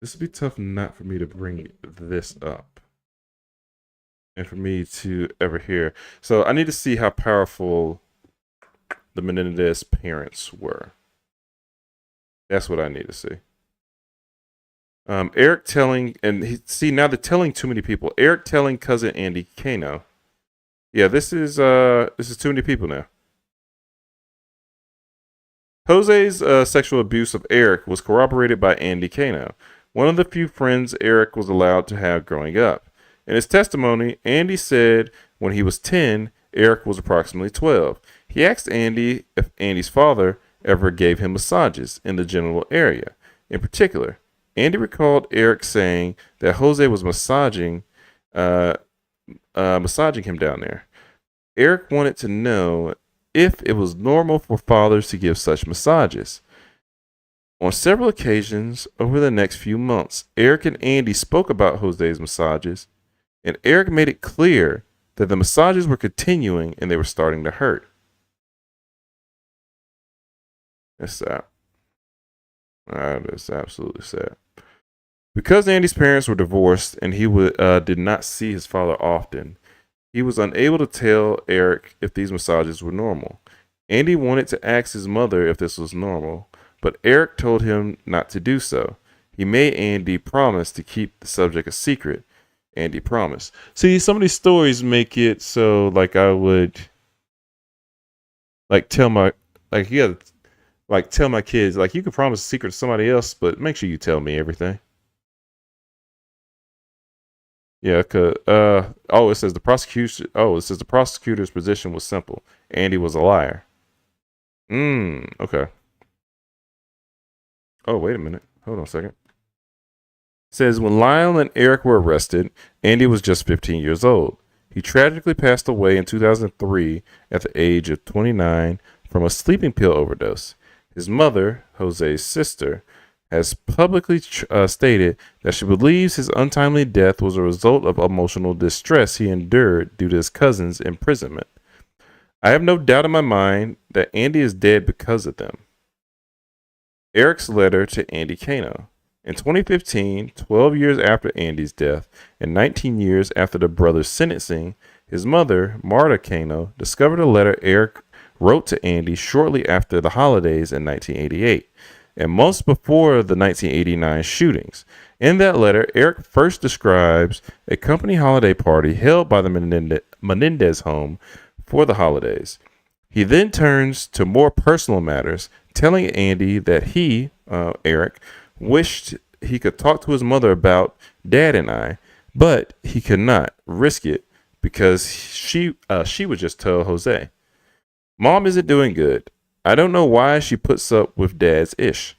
This would be tough not for me to bring this up and for me to ever hear. So I need to see how powerful the Menendez parents were. That's what I need to see. Eric telling, now they're telling too many people. Eric telling cousin Andy Kano. Yeah, this is too many people now. Jose's sexual abuse of Eric was corroborated by Andy Kano, one of the few friends Eric was allowed to have growing up. In his testimony, Andy said when he was 10, Eric was approximately 12. He asked Andy if Andy's father ever gave him massages in the genital area. In particular, Andy recalled Eric saying that Jose was massaging him down there. Eric wanted to know if it was normal for fathers to give such massages. On several occasions over the next few months, Eric and Andy spoke about Jose's massages, and Eric made it clear that the massages were continuing and they were starting to hurt. That's sad. That's absolutely sad. Because Andy's parents were divorced and he did not see his father often, he was unable to tell Eric if these massages were normal. Andy wanted to ask his mother if this was normal, but Eric told him not to do so. He made Andy promise to keep the subject a secret. Andy promised. See, some of these stories make it so like I would tell my kids, like, you can promise a secret to somebody else, but make sure you tell me everything. Yeah, it says the prosecutor's position was simple. Andy was a liar. Okay. Oh, wait a minute. Hold on a second. It says when Lyle and Eric were arrested, Andy was just 15 years old. He tragically passed away in 2003 at the age of 29 from a sleeping pill overdose. His mother, Jose's sister, has publicly stated that she believes his untimely death was a result of emotional distress he endured due to his cousin's imprisonment. I have no doubt in my mind that Andy is dead because of them. Eric's letter to Andy Kano. In 2015, 12 years after Andy's death and 19 years after the brothers' sentencing, his mother, Marta Kano, discovered a letter Eric wrote to Andy shortly after the holidays in 1988 and months before the 1989 shootings. In that letter, Eric first describes a company holiday party held by the Menendez home for the holidays. He then turns to more personal matters, telling Andy that he, Eric, wished he could talk to his mother about Dad and I, but he could not risk it because she would just tell Jose. Mom isn't doing good. I don't know why she puts up with Dad's ish.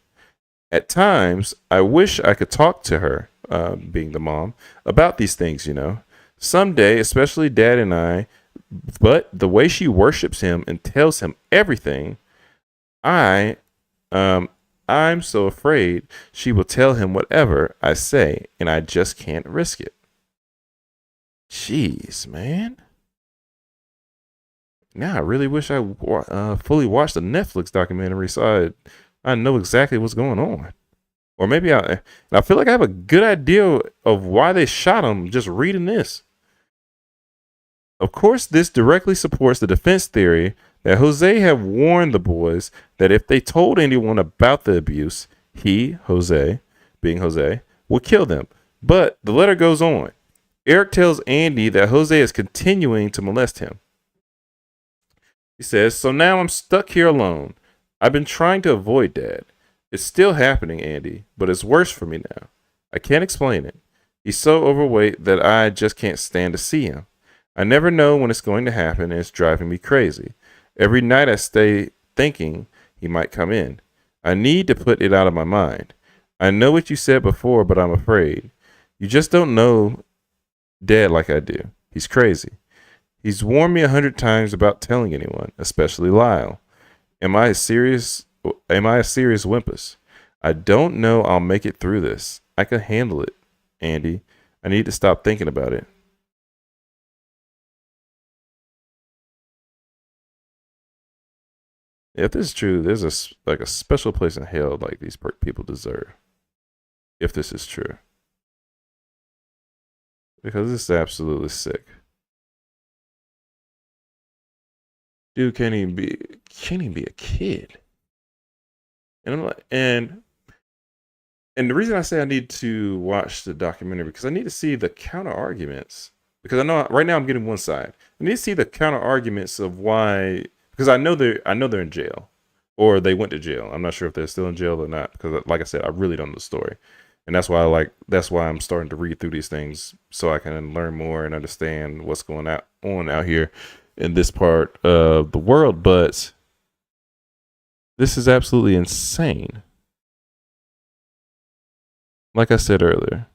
At times, I wish I could talk to her, being the mom, about these things, you know. Someday, especially Dad and I, but the way she worships him and tells him everything, I, um, I'm so afraid she will tell him whatever I say, and I just can't risk it. Jeez, man. Now I really wish I fully watched the Netflix documentary so I know exactly what's going on. Or maybe I feel like I have a good idea of why they shot him just reading this. Of course, this directly supports the defense theory that Jose had warned the boys that if they told anyone about the abuse, he, Jose, being Jose, would kill them. But the letter goes on. Eric tells Andy that Jose is continuing to molest him. He says, "So now I'm stuck here alone. I've been trying to avoid Dad. It's still happening, Andy, but it's worse for me now. I can't explain it. He's so overweight that I just can't stand to see him. I never know when it's going to happen, and it's driving me crazy. Every night I stay thinking he might come in. I need to put it out of my mind. I know what you said before, but I'm afraid. You just don't know Dad like I do. He's crazy. He's warned me 100 times about telling anyone, especially Lyle. Am I a serious? Am I a serious wimpus? I don't know I'll make it through this. I can handle it, Andy. I need to stop thinking about it." If this is true, there's like a special place in hell like these people deserve. If this is true, because this is absolutely sick. Dude can't even be a kid. And I'm like, and the reason I say I need to watch the documentary because I need to see the counter arguments. Because I know right now I'm getting one side. I need to see the counter arguments of why. Because I know they're in jail, or they went to jail. I'm not sure if they're still in jail or not. Because like I said, I really don't know the story, and that's why I'm starting to read through these things so I can learn more and understand what's going on out here in this part of the world. But this is absolutely insane. Like I said earlier,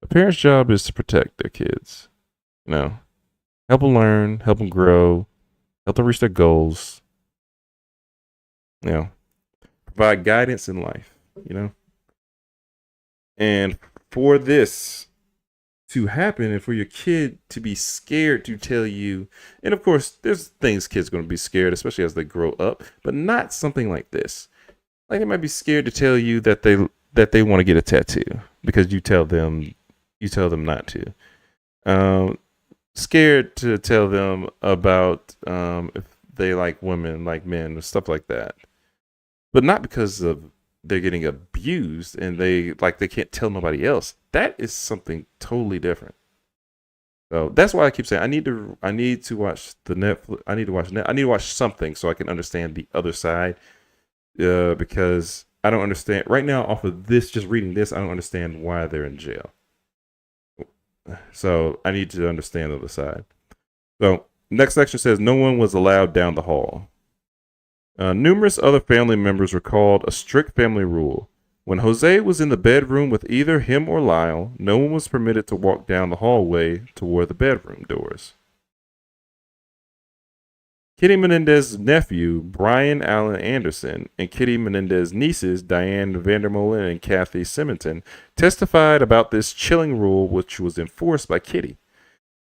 a parent's job is to protect their kids. You know, help them learn, help them grow, help them reach their goals. You know, provide guidance in life. You know, and for this to happen, and for your kid to be scared to tell you, and of course, there's things kids are going to be scared, especially as they grow up, but not something like this. Like they might be scared to tell you that they want to get a tattoo because you tell them not to. Um, Scared to tell them about if they like women, like men, or stuff like that. But not because of they're getting abused and they can't tell nobody else. That is something totally different. So that's why I keep saying I need to watch the Netflix. I need to watch something so I can understand the other side. Because I don't understand right now off of this. Just reading this, I don't understand why they're in jail. So I need to understand the other side. So next section says no one was allowed down the hall. Numerous other family members recalled a strict family rule. When Jose was in the bedroom with either him or Lyle, no one was permitted to walk down the hallway toward the bedroom doors. Kitty Menendez's nephew, Brian Allen Anderson, and Kitty Menendez's nieces, Diane Vandermolen and Kathy Simonton, testified about this chilling rule which was enforced by Kitty.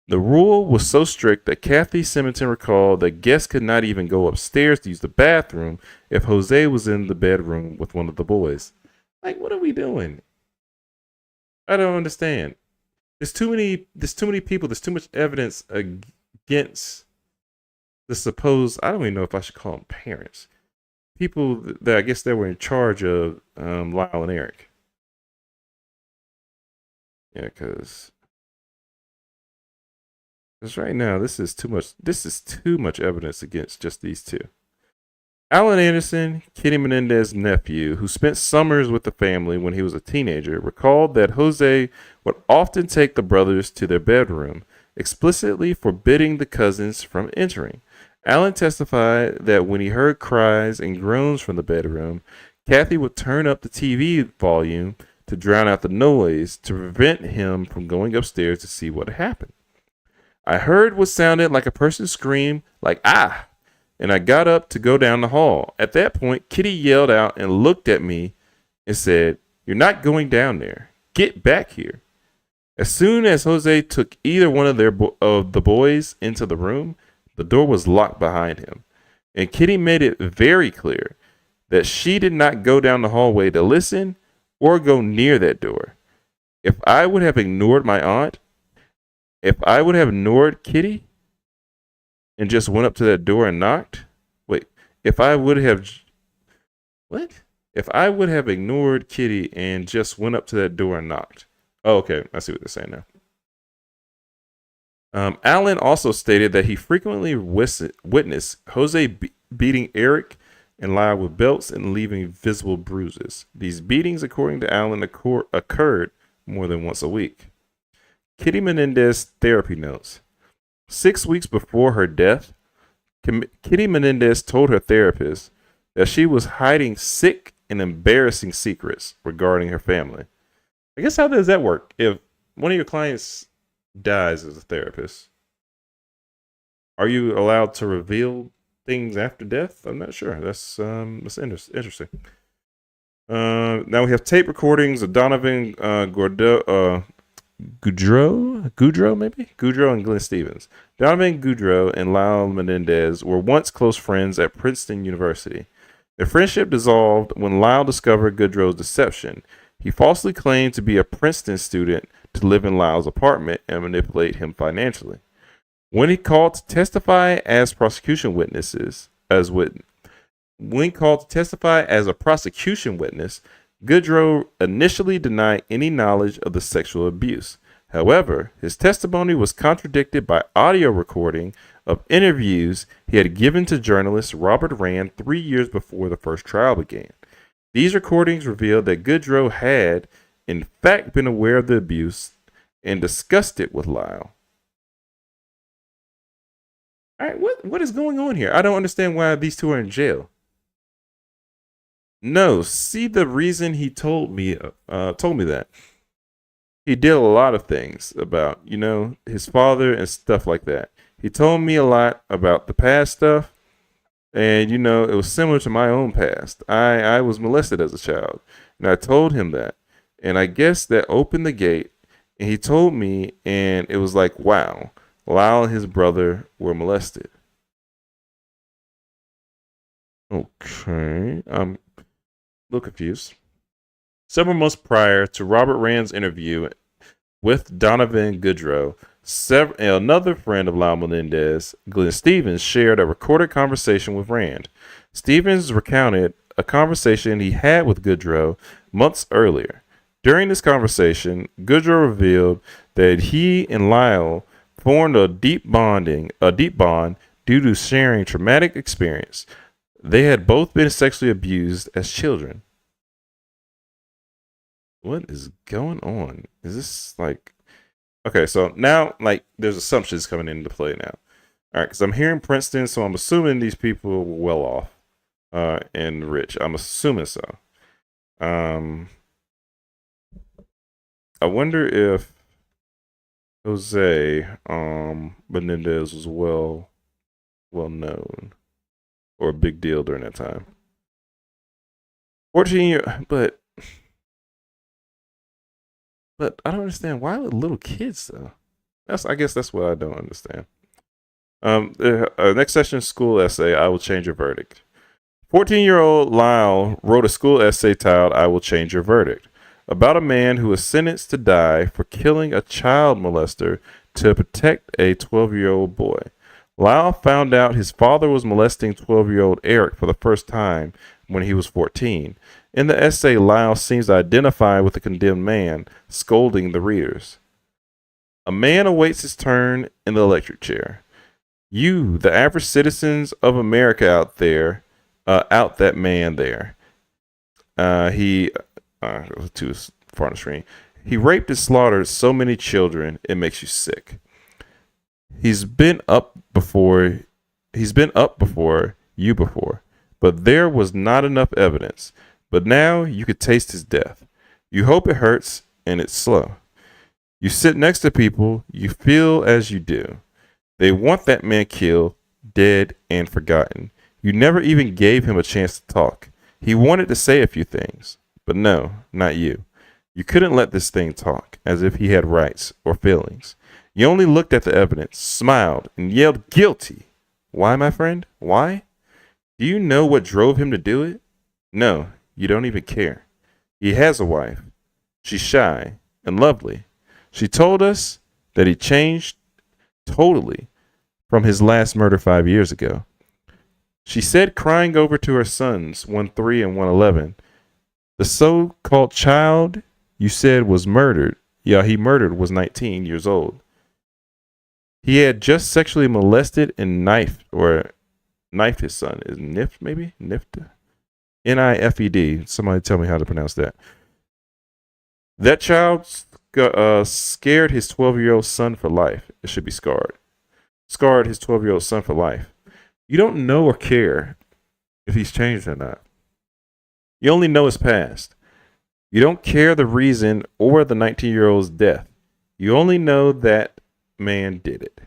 The rule was so strict that Kathy Simonton recalled that guests could not even go upstairs to use the bathroom if Jose was in the bedroom with one of the boys. Like, what are we doing? I don't understand. There's too many people, there's too much evidence against the supposed, I don't even know if I should call them parents. People that I guess they were in charge of Lyle and Eric. Yeah, because right now this is too much. This is too much evidence against just these two. Alan Anderson, Kitty Menendez's nephew, who spent summers with the family when he was a teenager, recalled that Jose would often take the brothers to their bedroom, explicitly forbidding the cousins from entering. Alan testified that when he heard cries and groans from the bedroom, Kathy would turn up the TV volume to drown out the noise to prevent him from going upstairs to see what had happened. I heard what sounded like a person scream, like, ah! And I got up to go down the hall. At that point, Kitty yelled out and looked at me and said, "You're not going down there. Get back here." As soon as Jose took either one of the boys into the room, the door was locked behind him. And Kitty made it very clear that she did not go down the hallway to listen or go near that door. If I would have ignored my aunt, if I would have ignored Kitty and just went up to that door and knocked, if I would have, what? If I would have ignored Kitty and just went up to that door and knocked. Oh, okay. I see what they're saying now. Allen also stated that he frequently witnessed Jose beating Eric and Lyle with belts and leaving visible bruises. These beatings, according to Allen, occurred more than once a week. Kitty Menendez therapy notes. 6 weeks before her death, Kitty Menendez told her therapist that she was hiding sick and embarrassing secrets regarding her family. I guess how does that work? If one of your clients dies as a therapist, are you allowed to reveal things after death? I'm not sure. That's interesting. Now we have tape recordings of Donovan Goudreau and Glenn Stevens. Donovan Goudreau and Lyle Menendez were once close friends at Princeton University. Their friendship dissolved when Lyle discovered Goudreau's deception. He falsely claimed to be a Princeton student to live in Lyle's apartment and manipulate him financially. When called to testify as a prosecution witness, Goudreau initially denied any knowledge of the sexual abuse. However, his testimony was contradicted by audio recording of interviews he had given to journalist Robert Rand 3 years before the first trial began. These recordings revealed that Goudreau had, in fact, been aware of the abuse and discussed it with Lyle. All right, what is going on here? I don't understand why these two are in jail. No, see the reason he told me that. He did a lot of things about, his father and stuff like that. He told me a lot about the past stuff. And, it was similar to my own past. I was molested as a child. And I told him that. And I guess that opened the gate. And he told me, and it was like, wow, Lyle and his brother were molested. Okay. I'm a little confused. Several months prior to Robert Rand's interview with Donovan Goudreau, another friend of Lyle Menendez, Glenn Stevens, shared a recorded conversation with Rand. Stevens recounted a conversation he had with Goudreau months earlier. During this conversation, Goudreau revealed that he and Lyle formed a deep bond due to sharing traumatic experience. They had both been sexually abused as children. What is going on? Is this like... Okay, so now, there's assumptions coming into play now. All right, because I'm here in Princeton, so I'm assuming these people were well off and rich. I'm assuming so. I wonder if Jose Menendez was well known or a big deal during that time. 14 years, but I don't understand why with little kids though. I guess that's what I don't understand. Next session, school essay. I will change your verdict. 14-year-old Lyle wrote a school essay titled "I Will Change Your Verdict" about a man who was sentenced to die for killing a child molester to protect a 12-year-old boy. Lyle found out his father was molesting 12-year-old Eric for the first time when he was 14. In the essay, Lyle seems to identify with the condemned man, scolding the readers. A man awaits his turn in the electric chair. You, the average citizens of America out there, out that man there. He too far on the screen. He raped and slaughtered so many children, it makes you sick. He's been up before you before, but there was not enough evidence. But now you could taste his death. You hope it hurts and it's slow. You sit next to people, you feel as you do. They want that man killed, dead, and forgotten. You never even gave him a chance to talk. He wanted to say a few things, but no, not you. You couldn't let this thing talk, as if he had rights or feelings. You only looked at the evidence, smiled, and yelled guilty. Why, my friend? Why? Do you know what drove him to do it? No, you don't even care. He has a wife. She's shy and lovely. She told us that he changed totally from his last murder 5 years ago. She said, crying over to her sons, 1-3 and 1-11, the so-called child you said was murdered. Yeah, he murdered was 19 years old. He had just sexually molested and knifed his son. Is Nifed maybe? Nifed? Nifed. Somebody tell me how to pronounce that. That child scared his 12-year-old son for life. It should be scarred. Scarred his 12-year-old son for life. You don't know or care if he's changed or not. You only know his past. You don't care the reason or the 19-year-old's death. You only know that man did it.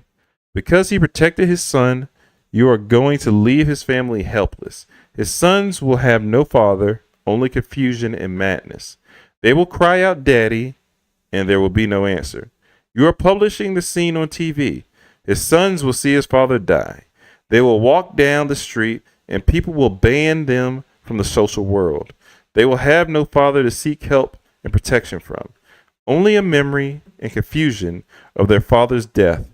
Because he protected his son, you are going to leave his family helpless. His sons will have no father, only confusion and madness. They will cry out, Daddy, and there will be no answer. You are publishing the scene on TV. His sons will see his father die. They will walk down the street, and people will ban them from the social world. They will have no father to seek help and protection from. Only a memory and confusion of their father's death,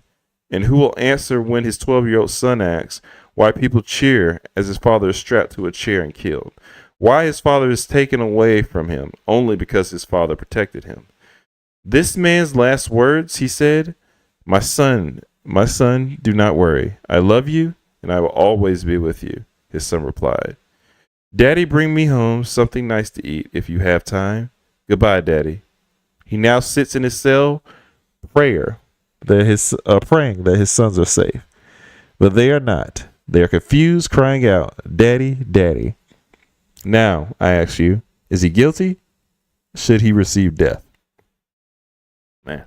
and who will answer when his 12-year-old son asks why people cheer as his father is strapped to a chair and killed. Why his father is taken away from him only because his father protected him. This man's last words, he said, my son, do not worry. I love you, and I will always be with you, his son replied. Daddy, bring me home something nice to eat if you have time. Goodbye, Daddy. He now sits in his cell, praying that his sons are safe. But they are not. They are confused, crying out, Daddy, Daddy. Now, I ask you, is he guilty? Should he receive death? Man,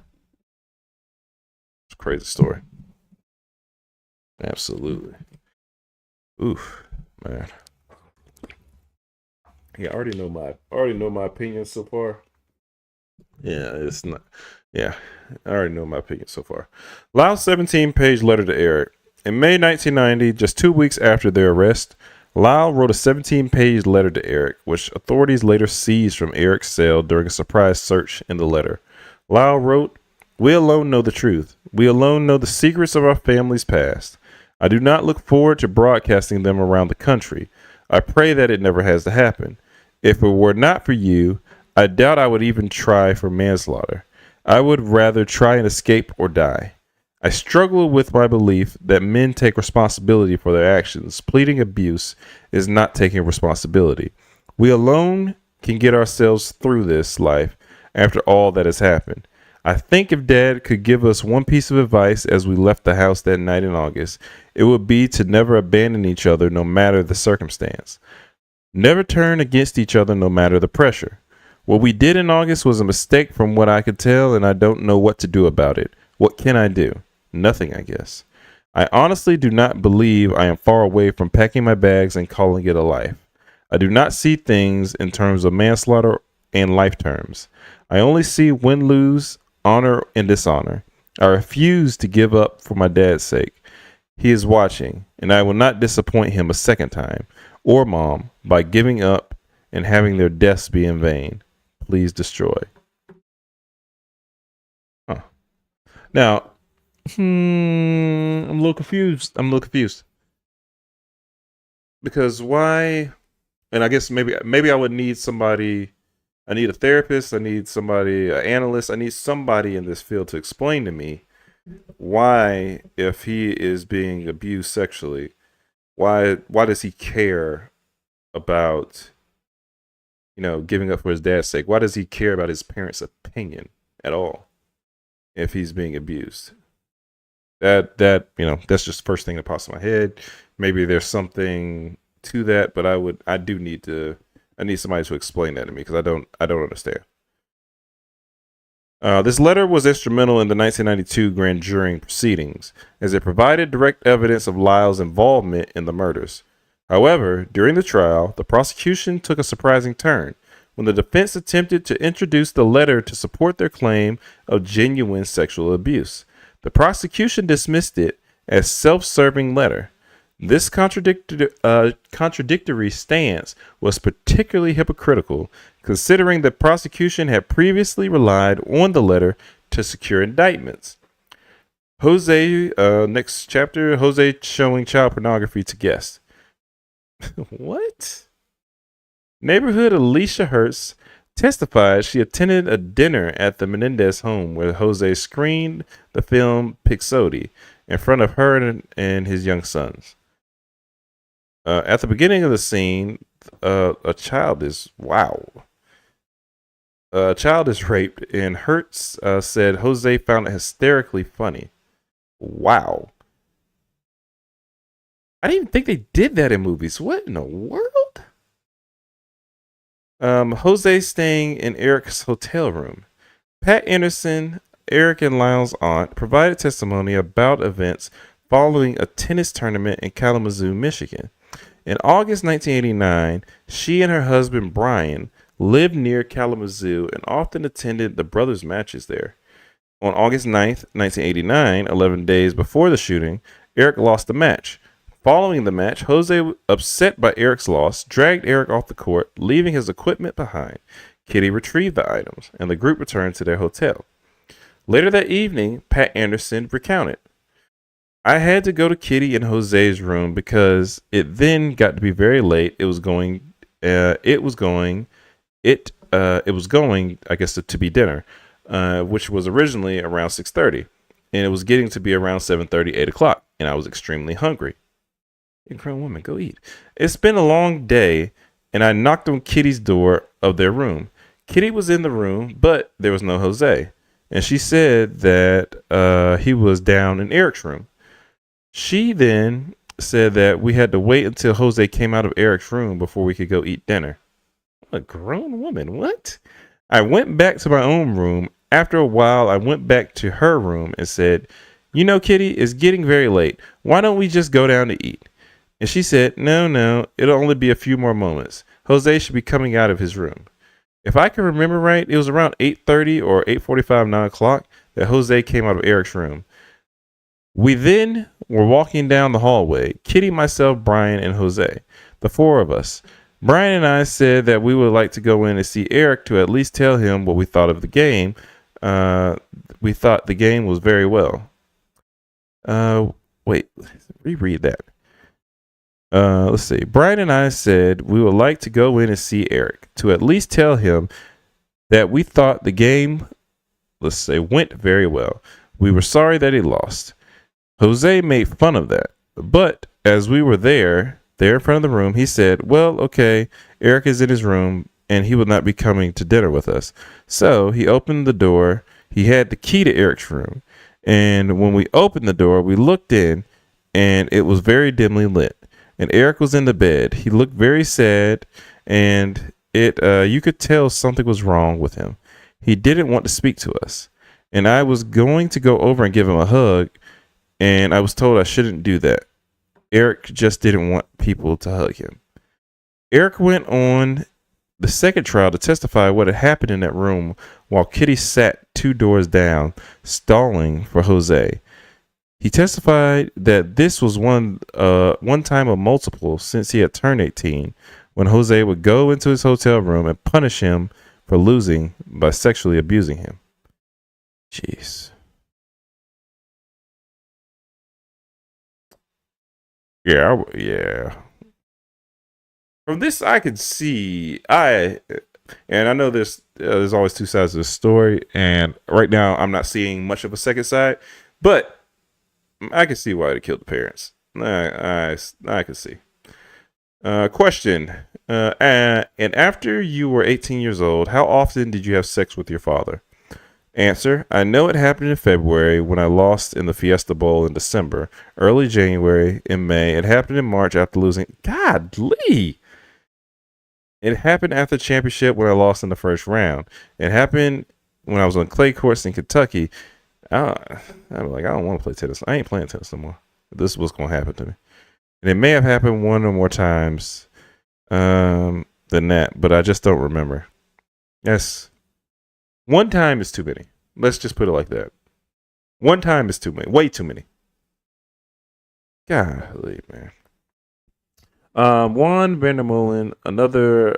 it's a crazy story. Absolutely. Oof, man. Yeah, I already know my opinion so far. Yeah, it's not. Yeah, I already know my opinion so far. Lyle's 17-page letter to Eric. In May 1990, just 2 weeks after their arrest, Lyle wrote a 17-page letter to Eric, which authorities later seized from Eric's cell during a surprise search in the letter. Lyle wrote, "We alone know the truth. We alone know the secrets of our family's past. I do not look forward to broadcasting them around the country. I pray that it never has to happen. If it were not for you, I doubt I would even try for manslaughter. I would rather try and escape or die. I struggle with my belief that men take responsibility for their actions. Pleading abuse is not taking responsibility. We alone can get ourselves through this life after all that has happened. I think if Dad could give us one piece of advice as we left the house that night in August, it would be to never abandon each other no matter the circumstance. Never turn against each other no matter the pressure. What we did in August was a mistake from what I could tell, and I don't know what to do about it. What can I do? Nothing, I guess. I honestly do not believe I am far away from packing my bags and calling it a life. I do not see things in terms of manslaughter and life terms. I only see win-lose, honor and dishonor. I refuse to give up for my dad's sake. He is watching, and I will not disappoint him a second time, or Mom, by giving up and having their deaths be in vain. Please destroy." Huh. Now, I'm a little confused. Because why? And I guess maybe I would need somebody. I need a therapist. I need somebody, an analyst. I need somebody in this field to explain to me why, if he is being abused sexually, why does he care about, giving up for his dad's sake? Why does he care about his parents' opinion at all if he's being abused? That's just the first thing that pops in my head. Maybe there's something to that, but I I need somebody to explain that to me because I don't understand. This letter was instrumental in the 1992 grand jury proceedings, as it provided direct evidence of Lyle's involvement in the murders. However, during the trial, the prosecution took a surprising turn when the defense attempted to introduce the letter to support their claim of genuine sexual abuse. The prosecution dismissed it as self-serving letter. This contradictory stance was particularly hypocritical, considering the prosecution had previously relied on the letter to secure indictments. Next chapter, Jose showing child pornography to guests. What? Neighborhood Alicia Hertz testified she attended a dinner at the Menendez home where Jose screened the film Pixote in front of her and his young sons. At the beginning of the scene, a child is raped, and Hertz said Jose found it hysterically funny. Wow. I didn't even think they did that in movies. What in the world? Jose staying in Eric's hotel room. Pat Anderson, Eric and Lyle's aunt, provided testimony about events following a tennis tournament in Kalamazoo, Michigan. In August 1989, she and her husband Brian lived near Kalamazoo and often attended the brothers' matches there. On August 9th, 1989, 11 days before the shooting, Eric lost the match. Following the match, Jose, upset by Eric's loss, dragged Eric off the court, leaving his equipment behind. Kitty retrieved the items, and the group returned to their hotel. Later that evening, Pat Anderson recounted, I had to go to Kitty and Jose's room because it then got to be very late. It was going, I guess, to be dinner, which was originally around 6:30, and it was getting to be around 7:30, 8 o'clock, and I was extremely hungry. You grown woman, go eat. It's been a long day, and I knocked on Kitty's door of their room. Kitty was in the room, but there was no Jose, and she said that he was down in Eric's room. She then said that we had to wait until Jose came out of Eric's room before we could go eat dinner. A grown woman, what? I went back to my own room. After a while, I went back to her room and said, you know, Kitty, it's getting very late. Why don't we just go down to eat? And she said, no, it'll only be a few more moments. Jose should be coming out of his room. If I can remember right, it was around 8:30 or 8:45, 9 o'clock that Jose came out of Eric's room. We then were walking down the hallway, Kitty, myself, Brian, and Jose, the four of us. Brian and I said that we would like to go in and see Eric to at least tell him what we thought of the game. We thought the game was very well. Wait, reread that. Let's see. Brian and I said we would like to go in and see Eric to at least tell him that we thought the game, went very well. We were sorry that he lost. Jose made fun of that, but as we were there in front of the room, he said, well, okay, Eric is in his room and he will not be coming to dinner with us. So he opened the door. He had the key to Eric's room. And when we opened the door, we looked in and it was very dimly lit. And Eric was in the bed. He looked very sad and you could tell something was wrong with him. He didn't want to speak to us. And I was going to go over and give him a hug, and I was told I shouldn't do that. Eric just didn't want people to hug him. Eric went on the second trial to testify what had happened in that room while Kitty sat 2 doors down, stalling for Jose. He testified that this was one time of multiple since he had turned 18, when Jose would go into his hotel room and punish him for losing by sexually abusing him. Jeez. Yeah. From this, I could see and I know there's always two sides of the story, and right now I'm not seeing much of a second side, but I can see why they killed the parents. I can see. Question. And after you were 18 years old, how often did you have sex with your father? Answer. I know it happened in February when I lost in the Fiesta Bowl in December. Early January, in May. It happened in March after losing. God, Lee. It happened after the championship when I lost in the first round. It happened when I was on clay courts in Kentucky. I'm like, I don't want to play tennis. I ain't playing tennis no more. This is what's going to happen to me. And it may have happened one or more times than that, but I just don't remember. Yes. One time is too many. Let's just put it like that. One time is too many. Way too many. Golly, man. Juan Vandermolen, another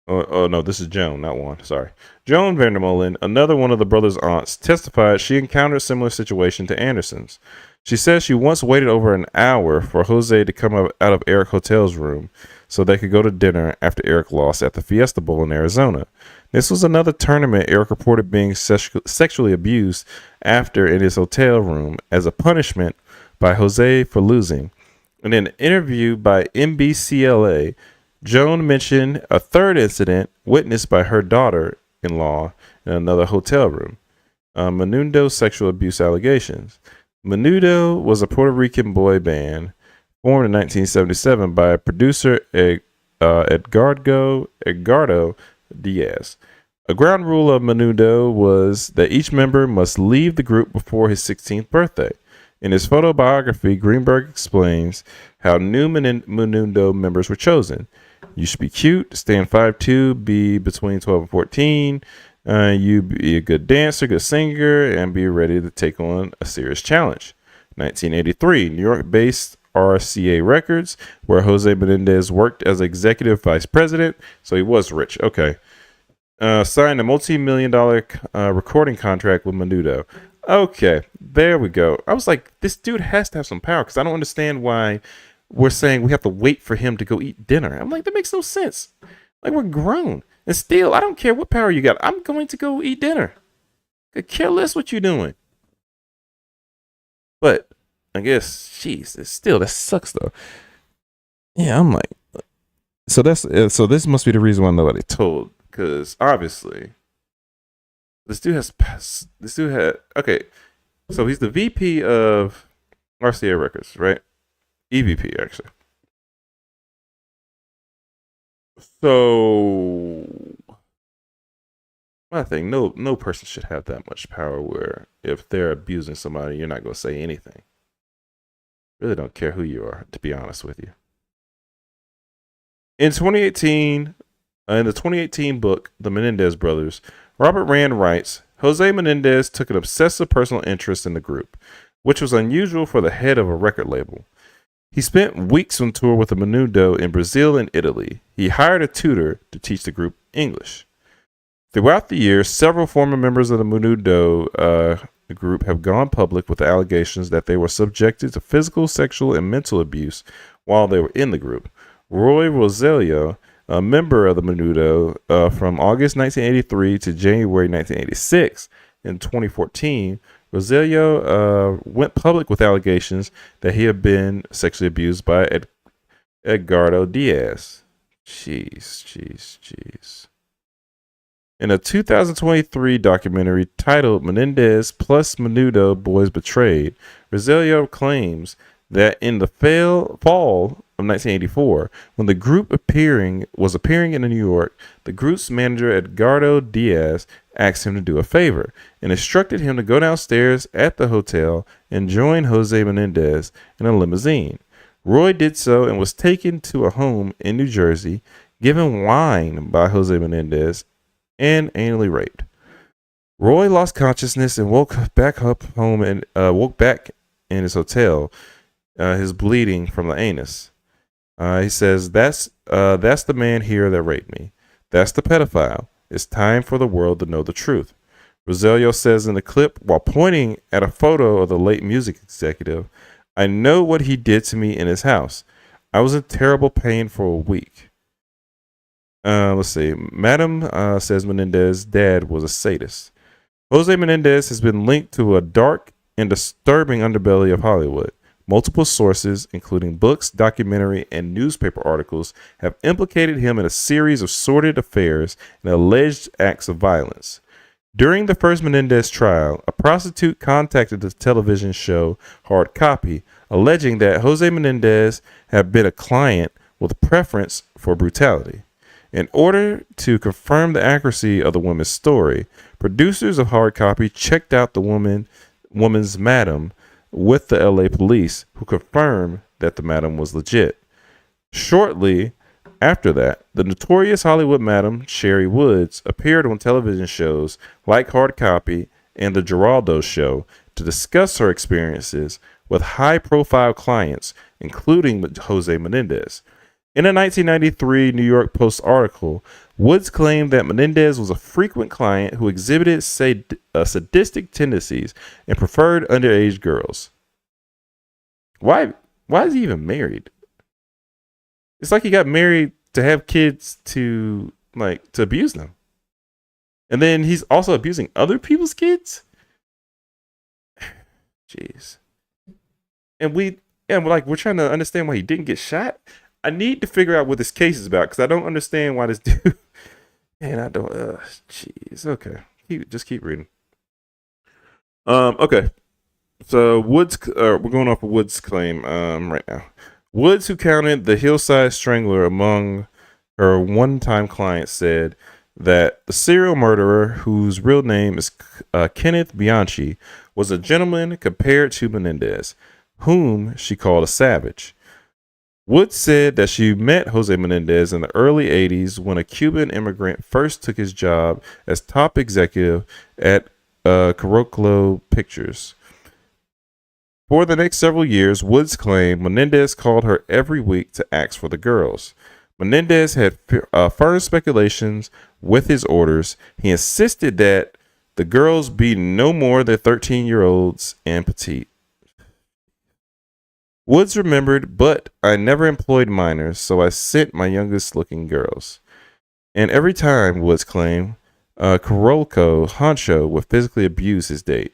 oh no, this is Joan, not Juan. Sorry. Joan Vandermolen, another one of the brothers' aunts, testified she encountered a similar situation to Anderson's. She says she once waited over an hour for Jose to come out of Eric Hotel's room so they could go to dinner after Eric lost at the Fiesta Bowl in Arizona. This was another tournament Eric reported being sexually abused after in his hotel room as a punishment by Jose for losing. In an interview by NBCLA, Joan mentioned a third incident witnessed by her daughter-in-law in another hotel room. Menudo sexual abuse allegations. Menudo was a Puerto Rican boy band formed in 1977 by producer Edgardo Diaz. A ground rule of Menudo was that each member must leave the group before his 16th birthday. In his photobiography, Greenberg explains how new Menudo members were chosen. You should be cute, stand 5'2", be between 12 and 14. You be a good dancer, good singer, and be ready to take on a serious challenge. 1983, New York-based RCA Records, where Jose Menendez worked as executive vice president, so he was rich. Okay. Signed a multi-million-dollar recording contract with Menudo. Okay, there we go. I was like, this dude has to have some power because I don't understand why we're saying we have to wait for him to go eat dinner. I'm like, that makes no sense. Like, we're grown. And still, I don't care what power you got. I'm going to go eat dinner. Could care less what you're doing. But I guess, jeez, still, that sucks though. Yeah, I'm like, so this must be the reason why nobody told, because obviously this dude had okay, so he's the VP of RCA Records, right? EVP actually. So I think no person should have that much power where if they're abusing somebody, you're not gonna say anything. Really don't care who you are, to be honest with you. In 2018, in the 2018 book, The Menendez Brothers, Robert Rand writes, Jose Menendez took an obsessive personal interest in the group, which was unusual for the head of a record label. He spent weeks on tour with the Menudo in Brazil and Italy. He hired a tutor to teach the group English. Throughout the years, several former members of the Menudo group have gone public with allegations that they were subjected to physical, sexual, and mental abuse while they were in the group. Roy Roselio, a member of the Menudo from August 1983 to January 1986, in 2014, Roselio went public with allegations that he had been sexually abused by Edgardo Diaz. Jeez. In a 2023 documentary titled Menendez plus Menudo Boys Betrayed, Roselio claims that in the fall of 1984, when the group was appearing in New York, the group's manager Edgardo Diaz asked him to do a favor and instructed him to go downstairs at the hotel and join Jose Menendez in a limousine. Roy did so and was taken to a home in New Jersey, given wine by Jose Menendez, and anally raped. Roy lost consciousness and woke back up home and woke back in his hotel. His bleeding from the anus. He says, that's the man here that raped me. That's the pedophile. It's time for the world to know the truth. Roselio says in the clip, while pointing at a photo of the late music executive, I know what he did to me in his house. I was in terrible pain for a week. Let's see. Madam says Menendez's dad was a sadist. Jose Menendez has been linked to a dark and disturbing underbelly of Hollywood. Multiple sources, including books, documentary, and newspaper articles, have implicated him in a series of sordid affairs and alleged acts of violence. During the first Menendez trial, a prostitute contacted the television show Hard Copy, alleging that Jose Menendez had been a client with a preference for brutality. In order to confirm the accuracy of the woman's story, producers of Hard Copy checked out the woman's madam with the LA police, who confirmed that the madam was legit. Shortly after that, the notorious Hollywood madam Sherry Woods appeared on television shows like Hard Copy and The Geraldo Show to discuss her experiences with high-profile clients, including Jose Menendez. In a 1993 New York Post article, Woods claimed that Menendez was a frequent client who exhibited sadistic tendencies and preferred underage girls. Why? Why is he even married? It's like he got married to have kids to abuse them, and then he's also abusing other people's kids. Jeez. And we're trying to understand why he didn't get shot. I need to figure out what this case is about because I don't understand why this dude. And I don't. Jeez. Okay. Just keep reading. Okay. So Woods. We're going off of Woods' claim. Right now. Woods, who counted the Hillside Strangler among her one-time clients, said that the serial murderer, whose real name is Kenneth Bianchi, was a gentleman compared to Menendez, whom she called a savage. Woods said that she met Jose Menendez in the early 80s when a Cuban immigrant first took his job as top executive at Carolco Pictures. For the next several years, Woods claimed Menendez called her every week to ask for the girls. Menendez had firm speculations with his orders. He insisted that the girls be no more than 13-year-olds and petite. Woods remembered, but I never employed minors, so I sent my youngest looking girls. And every time, Woods claimed, Carolco Honcho would physically abuse his date.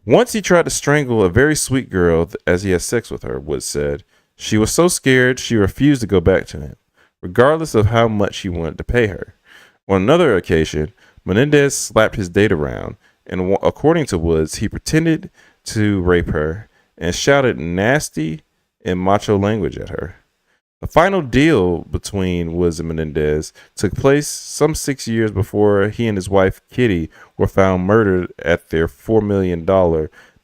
Once he tried to strangle a very sweet girl as he had sex with her, Woods said. She was so scared she refused to go back to him, regardless of how much he wanted to pay her. On another occasion, Menendez slapped his date around, and according to Woods, he pretended to rape her and shouted nasty and macho language at her. The final deal between Woods and Menendez took place some 6 years before he and his wife Kitty were found murdered at their $4 million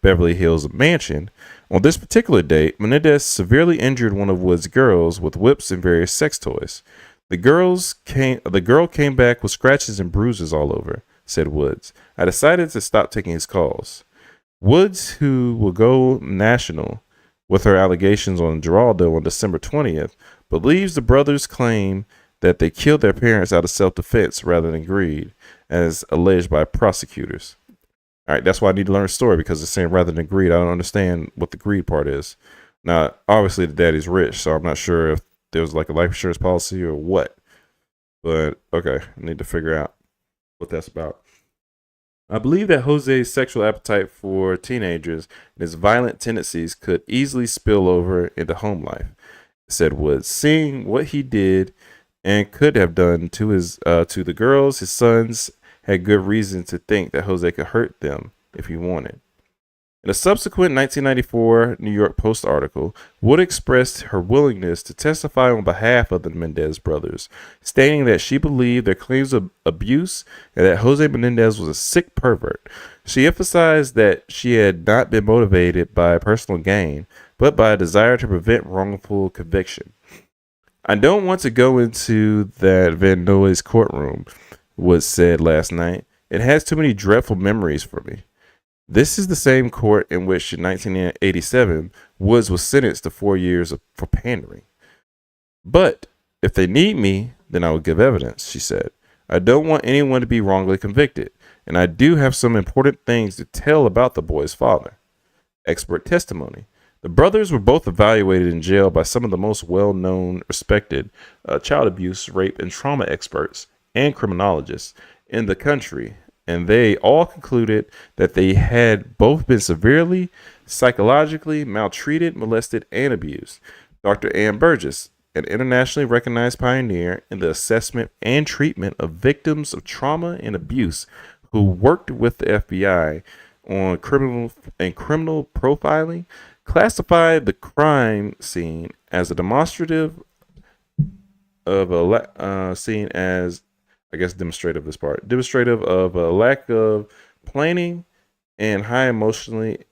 Beverly Hills mansion. On this particular date, Menendez severely injured one of Woods' girls with whips and various sex toys. The girl came back with scratches and bruises all over, said Woods. I decided to stop taking his calls. Woods, who will go national with her allegations on Geraldo on December 20th, believes the brothers claim that they killed their parents out of self-defense rather than greed, as alleged by prosecutors. All right, that's why I need to learn a story, because it's saying rather than greed. I don't understand what the greed part is. Now, obviously, the daddy's rich, so I'm not sure if there was like a life insurance policy or what. But, okay, I need to figure out what that's about. I believe that Jose's sexual appetite for teenagers and his violent tendencies could easily spill over into home life, said Woods. Seeing what he did and could have done to the girls, his sons had good reason to think that Jose could hurt them if he wanted. In a subsequent 1994 New York Post article, Wood expressed her willingness to testify on behalf of the Menendez brothers, stating that she believed their claims of abuse and that Jose Menendez was a sick pervert. She emphasized that she had not been motivated by personal gain, but by a desire to prevent wrongful conviction. I don't want to go into that Van Noy's courtroom, Wood said last night. It has too many dreadful memories for me. This is the same court in which, in 1987, Woods was sentenced to 4 years for pandering. But if they need me, then I will give evidence, she said. I don't want anyone to be wrongly convicted, and I do have some important things to tell about the boy's father. Expert testimony. The brothers were both evaluated in jail by some of the most well-known, respected child abuse, rape, and trauma experts and criminologists in the country, and they all concluded that they had both been severely psychologically maltreated, molested, and abused. Dr. Ann Burgess, an internationally recognized pioneer in the assessment and treatment of victims of trauma and abuse, who worked with the FBI on criminal profiling, classified the crime scene as a demonstrative of seen as, I guess, demonstrative of a lack of planning and high emotionality,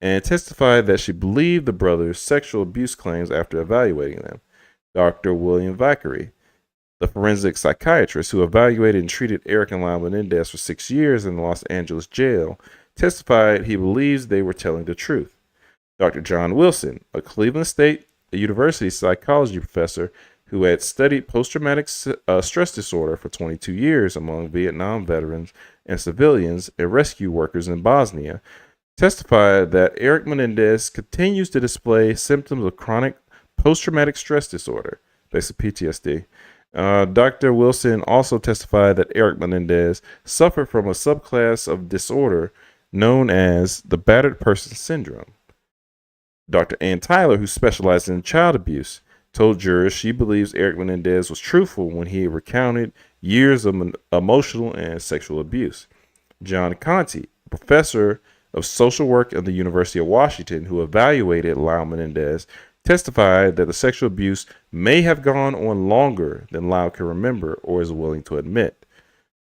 and testified that she believed the brothers' sexual abuse claims after evaluating them. Dr. William Vickery, the forensic psychiatrist who evaluated and treated Eric and Lyle Menendez for 6 years in the Los Angeles jail, testified he believes they were telling the truth. Dr. John Wilson, a Cleveland State University psychology professor who had studied post-traumatic stress disorder for 22 years among Vietnam veterans and civilians and rescue workers in Bosnia, testified that Eric Menendez continues to display symptoms of chronic post-traumatic stress disorder, basically PTSD. Dr. Wilson also testified that Eric Menendez suffered from a subclass of disorder known as the battered person syndrome. Dr. Ann Tyler, who specialized in child abuse, told jurors she believes Eric Menendez was truthful when he recounted years of emotional and sexual abuse. John Conte, professor of social work at the University of Washington, who evaluated Lyle Menendez, testified that the sexual abuse may have gone on longer than Lyle can remember or is willing to admit.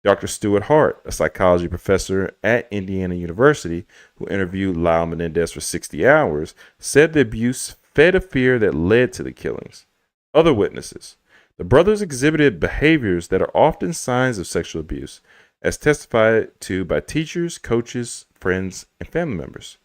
Dr. Stuart Hart, a psychology professor at Indiana University who interviewed Lyle Menendez for 60 hours, said the abuse fed a fear that led to the killings. Other witnesses. The brothers exhibited behaviors that are often signs of sexual abuse, as testified to by teachers, coaches, friends, and family members.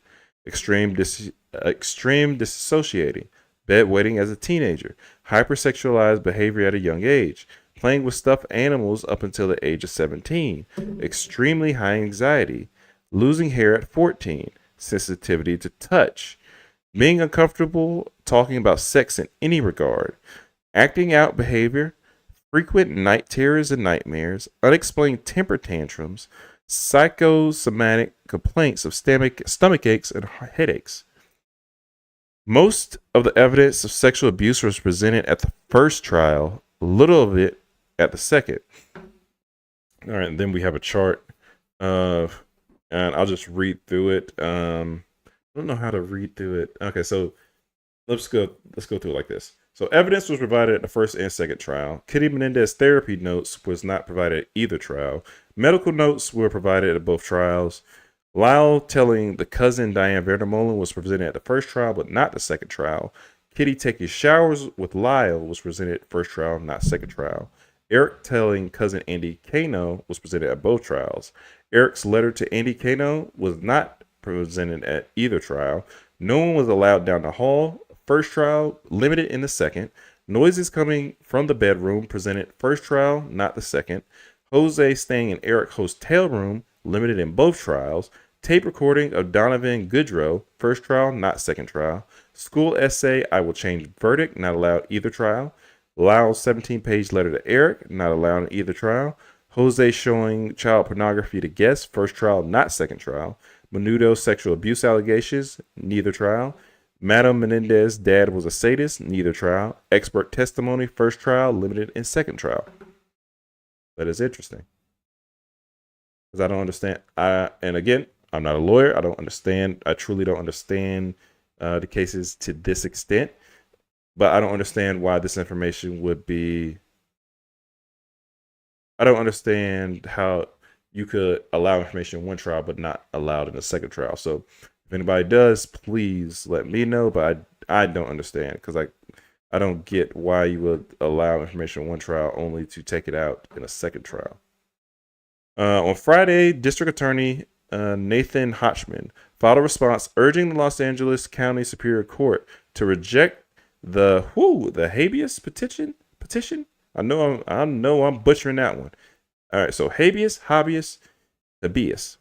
Extreme disassociating, bedwetting as a teenager, hypersexualized behavior at a young age, playing with stuffed animals up until the age of 17, extremely high anxiety, losing hair at 14, sensitivity to touch, being uncomfortable talking about sex in any regard, acting out behavior, frequent night terrors and nightmares, unexplained temper tantrums, psychosomatic complaints of stomach aches and headaches. Most of the evidence of sexual abuse was presented at the first trial, little of it at the second. All right, and then we have a chart of, and I'll just read through it. I don't know how to read through it. Okay, so let's go through it like this. So evidence was provided at the first and second trial. Kitty Menendez therapy notes was not provided at either trial. Medical notes were provided at both trials. Lyle telling the cousin Diane Vandermolen was presented at the first trial, but not the second trial. Kitty taking showers with Lyle was presented at first trial, not second trial. Eric telling cousin Andy Kano was presented at both trials. Eric's letter to Andy Kano was not presented at either trial. No one was allowed down the hall. First trial, limited in the second. Noises coming from the bedroom presented first trial, not the second. Jose staying in Eric's hotel room, limited in both trials. Tape recording of Donovan Goodrow, first trial, not second trial. School essay, I will change verdict, not allowed either trial. Lyle's 17-page letter to Eric, not allowed in either trial. Jose showing child pornography to guests, first trial, not second trial. Menudo sexual abuse allegations, neither trial. Madam Menendez, dad was a sadist, neither trial. Expert testimony, first trial, limited in second trial. That is interesting. Because I don't understand. And again, I'm not a lawyer. I don't understand. I truly don't understand the cases to this extent. But I don't understand why this information would be. I don't understand how you could allow information in one trial but not allowed in the second trial. So if anybody does, please let me know. But I don't understand because I don't get why you would allow information in one trial only to take it out in a second trial. On Friday, District Attorney Nathan Hotchman filed a response urging the Los Angeles County Superior Court to reject the habeas petition. I know I'm butchering that one. All right, so habeas.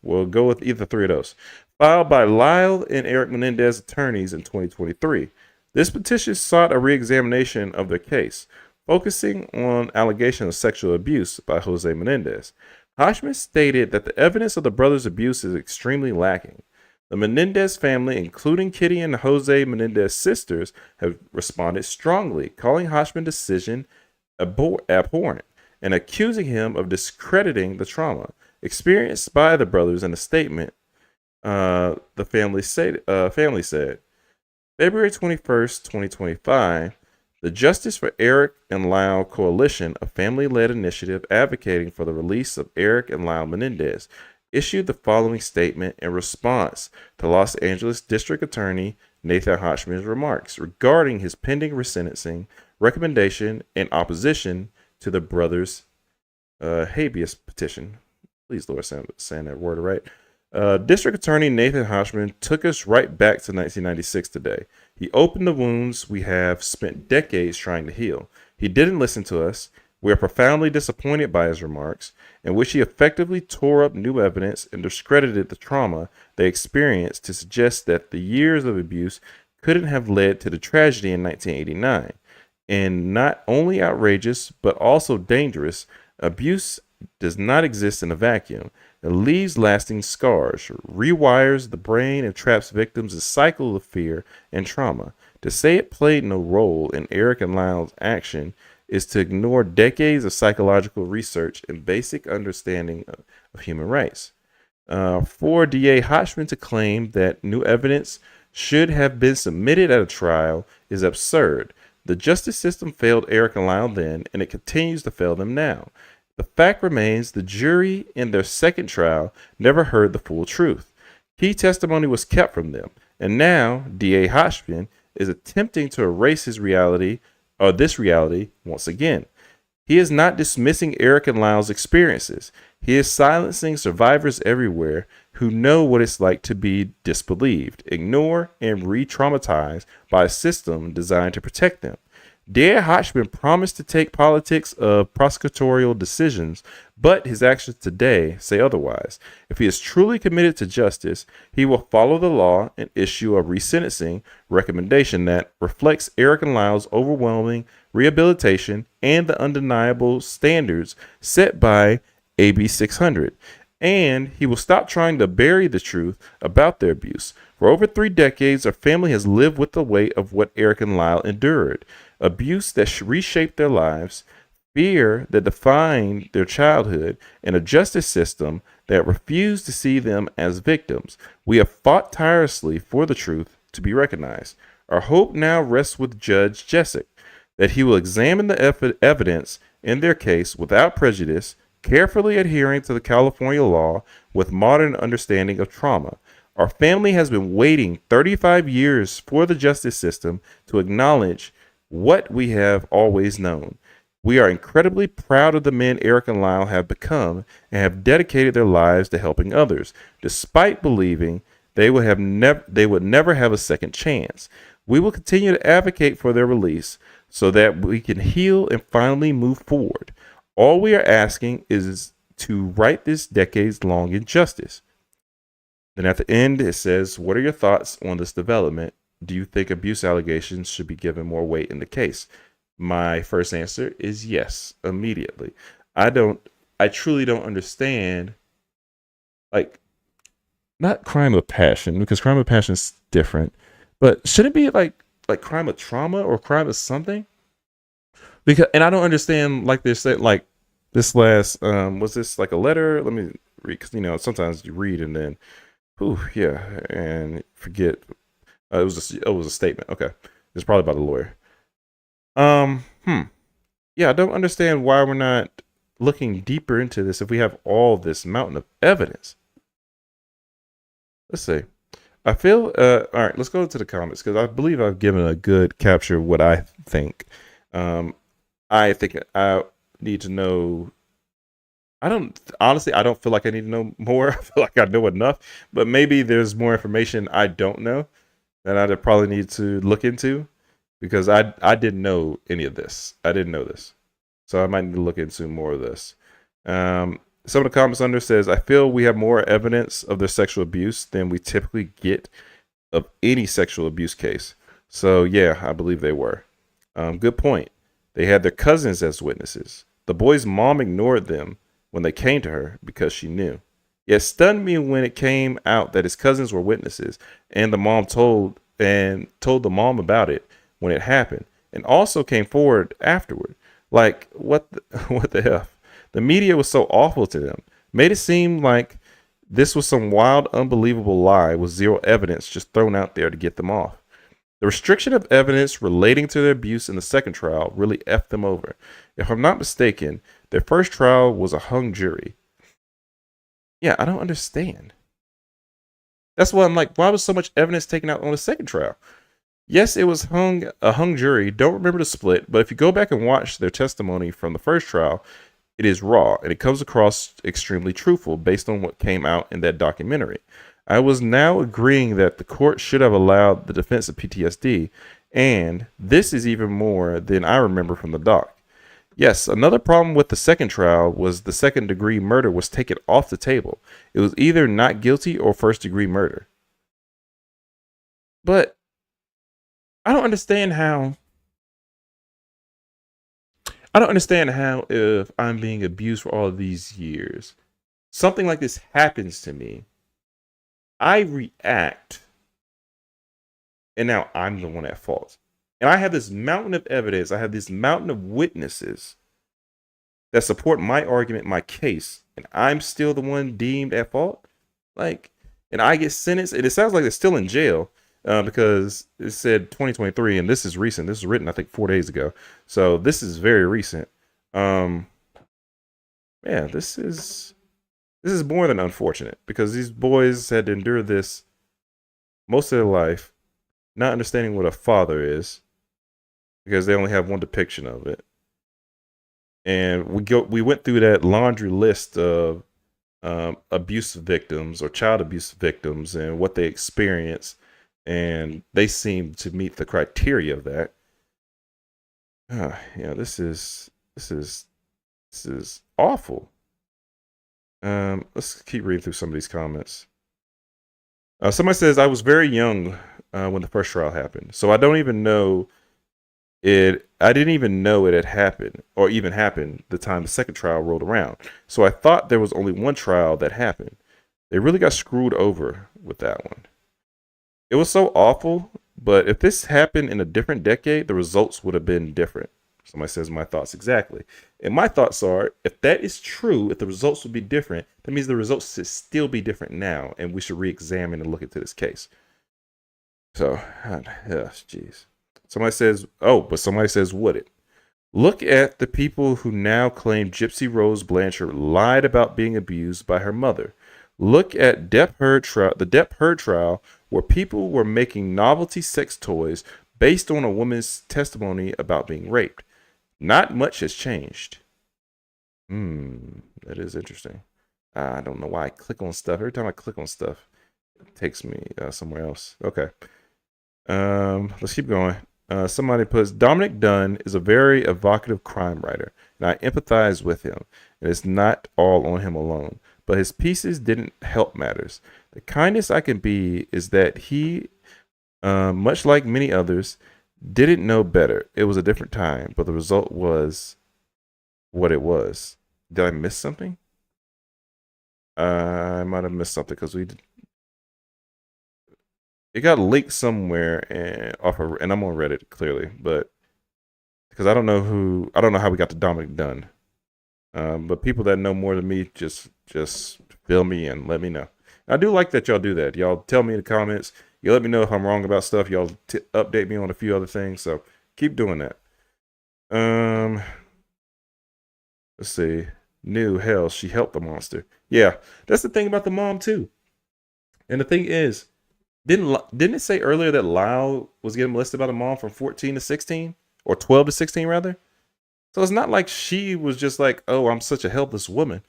We'll go with either three of those. Filed by Lyle and Eric Menendez attorneys in 2023. This petition sought a re-examination of their case, focusing on allegations of sexual abuse by Jose Menendez. Hotchman stated that the evidence of the brothers' abuse is extremely lacking. The Menendez family, including Kitty and Jose Menendez sisters, have responded strongly, calling Hotchman's decision abhorrent and accusing him of discrediting the trauma experienced by the brothers. In a statement, the family said, February 21st, 2025, The Justice for Eric and Lyle Coalition, a family-led initiative advocating for the release of Eric and Lyle Menendez, issued the following statement in response to Los Angeles District Attorney Nathan Hotchman's remarks regarding his pending resentencing recommendation in opposition to the brothers' habeas petition. Please, Lord, saying that word right. District Attorney Nathan Hotchman took us right back to 1996 today. He opened the wounds we have spent decades trying to heal. He didn't listen to us. We are profoundly disappointed by his remarks, in which he effectively tore up new evidence and discredited the trauma they experienced to suggest that the years of abuse couldn't have led to the tragedy in 1989. And not only outrageous, but also dangerous, abuse does not exist in a vacuum. It leaves lasting scars, rewires the brain, and traps victims in a cycle of fear and trauma. To say it played no role in Eric and Lyle's action is to ignore decades of psychological research and basic understanding of human rights. For DA Hotchman to claim that new evidence should have been submitted at a trial is absurd. The justice system failed Eric and Lyle then, and it continues to fail them now. The fact remains the jury in their second trial never heard the full truth. Key testimony was kept from them, and now DA Hotchman is attempting to erase his reality, or this reality, once again. He is not dismissing Eric and Lyle's experiences. He is silencing survivors everywhere who know what it's like to be disbelieved, ignored, and re-traumatized by a system designed to protect them. DA Hotchman promised to take politics of prosecutorial decisions, but his actions today say otherwise. If he is truly committed to justice, he will follow the law and issue a resentencing recommendation that reflects Eric and Lyle's overwhelming rehabilitation and the undeniable standards set by AB 600. And he will stop trying to bury the truth about their abuse. For over 3 decades, our family has lived with the weight of what Eric and Lyle endured. Abuse that reshaped their lives, fear that defined their childhood, and a justice system that refused to see them as victims. We have fought tirelessly for the truth to be recognized. Our hope now rests with Judge Jessic, that he will examine the evidence in their case without prejudice, carefully adhering to the California law with modern understanding of trauma. Our family has been waiting 35 years for the justice system to acknowledge what we have always known. We are incredibly proud of the men Eric and Lyle have become and have dedicated their lives to helping others, despite believing they would never have a second chance. We will continue to advocate for their release so that we can heal and finally move forward. All we are asking is to right this decades-long injustice. Then at the end, it says, what are your thoughts on this development? Do you think abuse allegations should be given more weight in the case? My first answer is yes, immediately. I truly don't understand, like, not crime of passion, because crime of passion is different, but should it be like crime of trauma or crime of something? Because, and I don't understand, like they said, like this last, was this like a letter? Let me read, because, sometimes you read and then, yeah, and forget. It was a statement. Okay, it's probably by the lawyer. Yeah, I don't understand why we're not looking deeper into this if we have all this mountain of evidence. Let's see. I feel all right. Let's go to the comments because I believe I've given a good capture of what I think. I think I need to know. I don't feel like I need to know more. I feel like I know enough, but maybe there's more information I don't know that I probably need to look into because I didn't know any of this. I didn't know this. So I might need to look into more of this. Some of the comments under says, I feel we have more evidence of their sexual abuse than we typically get of any sexual abuse case. So yeah, I believe they were. Good point. They had their cousins as witnesses. The boy's mom ignored them when they came to her because she knew. It stunned me when it came out that his cousins were witnesses, and the mom told the mom about it when it happened, and also came forward afterward. Like, what the hell? The media was so awful to them, made it seem like this was some wild, unbelievable lie with zero evidence just thrown out there to get them off. The restriction of evidence relating to their abuse in the second trial really effed them over. If I'm not mistaken, their first trial was a hung jury. Yeah, I don't understand. That's why I'm like, why was so much evidence taken out on the second trial? Yes, it was a hung jury. Don't remember the split, but if you go back and watch their testimony from the first trial, it is raw and it comes across extremely truthful based on what came out in that documentary. I was now agreeing that the court should have allowed the defense of PTSD, and this is even more than I remember from the doc. Yes, another problem with the second trial was the second degree murder was taken off the table. It was either not guilty or first degree murder. But I don't understand how. I don't understand how, if I'm being abused for all of these years, something like this happens to me, I react, and now I'm the one at fault. And I have this mountain of evidence, I have this mountain of witnesses that support my argument, my case, and I'm still the one deemed at fault. Like, and I get sentenced, and it sounds like they're still in jail because it said 2023, and this is recent. This was written, I think, 4 days ago, so this is very recent. Yeah, this is more than unfortunate because these boys had to endure this most of their life, not understanding what a father is because they only have one depiction of it. And we went through that laundry list of abuse victims or child abuse victims and what they experience, and they seem to meet the criteria of that. Yeah, this is awful. Let's keep reading through some of these comments. Somebody says, I was very young when the first trial happened, so I don't even know it. I didn't even know it had happened or even happened the time the second trial rolled around. So I thought there was only one trial that happened. They really got screwed over with that one. It was so awful, but if this happened in a different decade, the results would have been different. Somebody says my thoughts exactly. And my thoughts are, if that is true, if the results would be different, that means the results should still be different now, and we should re-examine and look into this case. So, jeez. Somebody says, but somebody says, would it? Look at the people who now claim Gypsy Rose Blanchard lied about being abused by her mother. Look at the Depp Heard trial, where people were making novelty sex toys based on a woman's testimony about being raped. Not much has changed. That is interesting. I don't know why I click on stuff. Every time I click on stuff, it takes me somewhere else. Okay. Let's keep going. Somebody puts, Dominic Dunn is a very evocative crime writer, and I empathize with him. And it's not all on him alone, but his pieces didn't help matters. The kindest I can be is that he, much like many others, didn't know better. It was a different time, but the result was what it was. Did I miss something? I might have missed something because it got leaked somewhere and I'm on Reddit clearly, but because I don't know how we got to Dominic Dunn. But people that know more than me, just fill me in, let me know. I do like that y'all do that. Y'all tell me in the comments. You let me know if I'm wrong about stuff. Y'all update me on a few other things. So keep doing that. Let's see. Hell, she helped the monster. Yeah, that's the thing about the mom too. And the thing is, didn't it say earlier that Lyle was getting molested by the mom from 14 to 16 or 12 to 16 rather? So it's not like she was just like, oh, I'm such a helpless woman.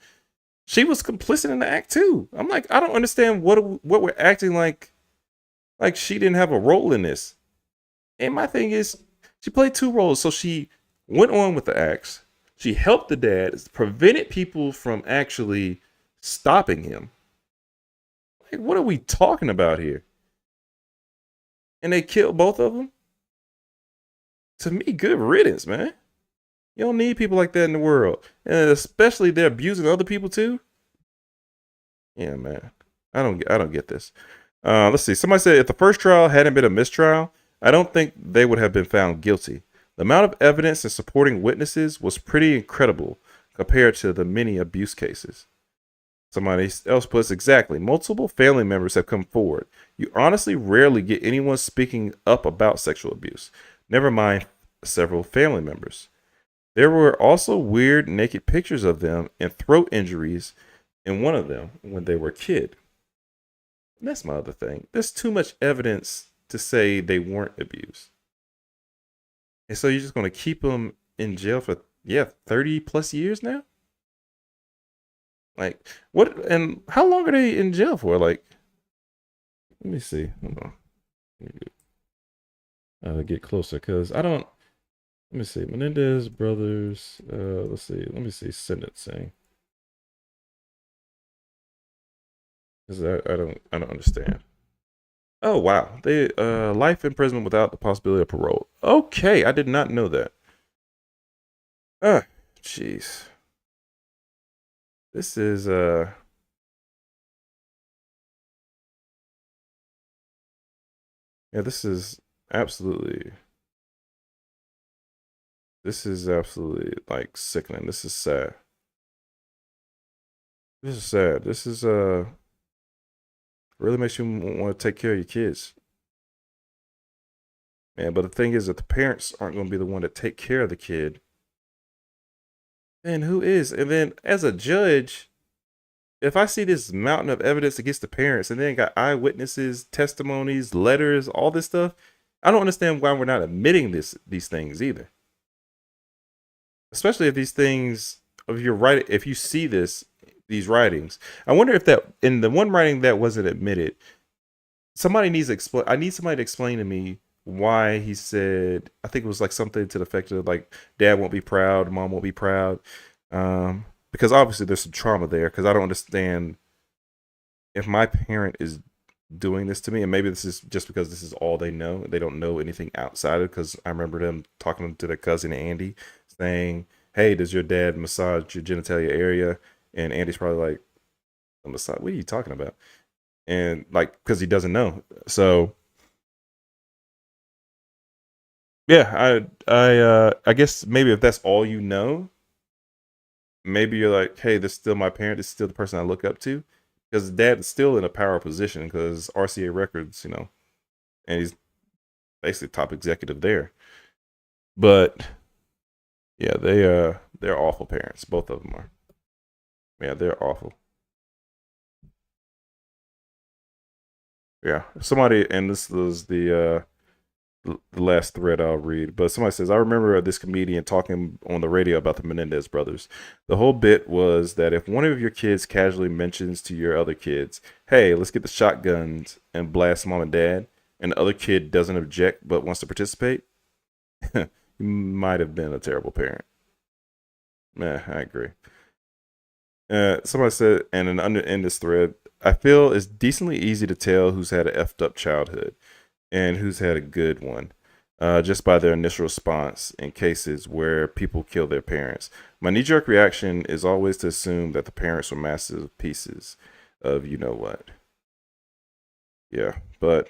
She was complicit in the act too. I'm like, I don't understand what we're acting like she didn't have a role in this. And my thing is, she played two roles. So she went on with the acts. She helped the dad, prevented people from actually stopping him. Like, what are we talking about here? And they killed both of them? To me, good riddance, man. You don't need people like that in the world. And especially they're abusing other people too. Yeah, man. I don't get this. Let's see. Somebody said if the first trial hadn't been a mistrial, I don't think they would have been found guilty. The amount of evidence and supporting witnesses was pretty incredible compared to the many abuse cases. Somebody else puts exactly. Multiple family members have come forward. You honestly rarely get anyone speaking up about sexual abuse. Never mind several family members. There were also weird naked pictures of them and throat injuries in one of them when they were a kid. And that's my other thing. There's too much evidence to say they weren't abused. And so you're just going to keep them in jail for, 30 plus years now? Like, what? And how long are they in jail for? Like, let me see. Hold on. Get closer because I don't. Let me see. Menendez brothers. Let's see. Let me see sentencing. Because I don't understand. Oh wow. They life imprisonment without the possibility of parole. Okay, I did not know that. Ah, jeez. This is yeah, absolutely this is absolutely like sickening. This is sad. This is sad. This is really makes you want to take care of your kids. Man, but the thing is that the parents aren't going to be the one to take care of the kid. And who is? And then as a judge, if I see this mountain of evidence against the parents and then got eyewitnesses, testimonies, letters, all this stuff, I don't understand why we're not admitting these things either. Especially if these things, if you're right, if you see these writings, I wonder if that in the one writing that wasn't admitted, somebody needs to explain. I need somebody to explain to me why he said. I think it was like something to the effect of like, "Dad won't be proud, Mom won't be proud," because obviously there's some trauma there. Because I don't understand if my parent is doing this to me, and maybe this is just because this is all they know. They don't know anything outside of. Because I remember them talking to their cousin Andy, saying, "Hey, does your dad massage your genitalia area?" And Andy's probably like, "A massage? What are you talking about?" And like, because he doesn't know. So yeah, I guess maybe if that's all you know, maybe you're like, hey, this is still my parent. This is still the person I look up to, because dad is still in a power position because RCA Records, and he's basically top executive there. But yeah, they're awful parents. Both of them are. Yeah, they're awful. Yeah, somebody, and this was the last thread I'll read. But somebody says, I remember this comedian talking on the radio about the Menendez brothers. The whole bit was that if one of your kids casually mentions to your other kids, hey, let's get the shotguns and blast mom and dad, and the other kid doesn't object but wants to participate, you might have been a terrible parent. I agree. Somebody said, and in this thread, I feel it's decently easy to tell who's had an effed up childhood and who's had a good one, just by their initial response in cases where people kill their parents. My knee jerk reaction is always to assume that the parents were massive pieces of you know what. Yeah, but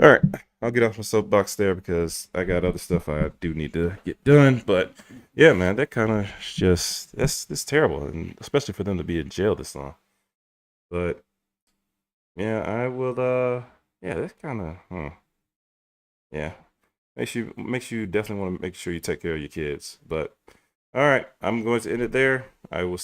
all right, I'll get off my soapbox there because I got other stuff I do need to get done. But yeah, man, that kind of just that's terrible, and especially for them to be in jail this long. But yeah, I will. Yeah, that's kind of. Yeah, makes you definitely want to make sure you take care of your kids. But all right, I'm going to end it there. I will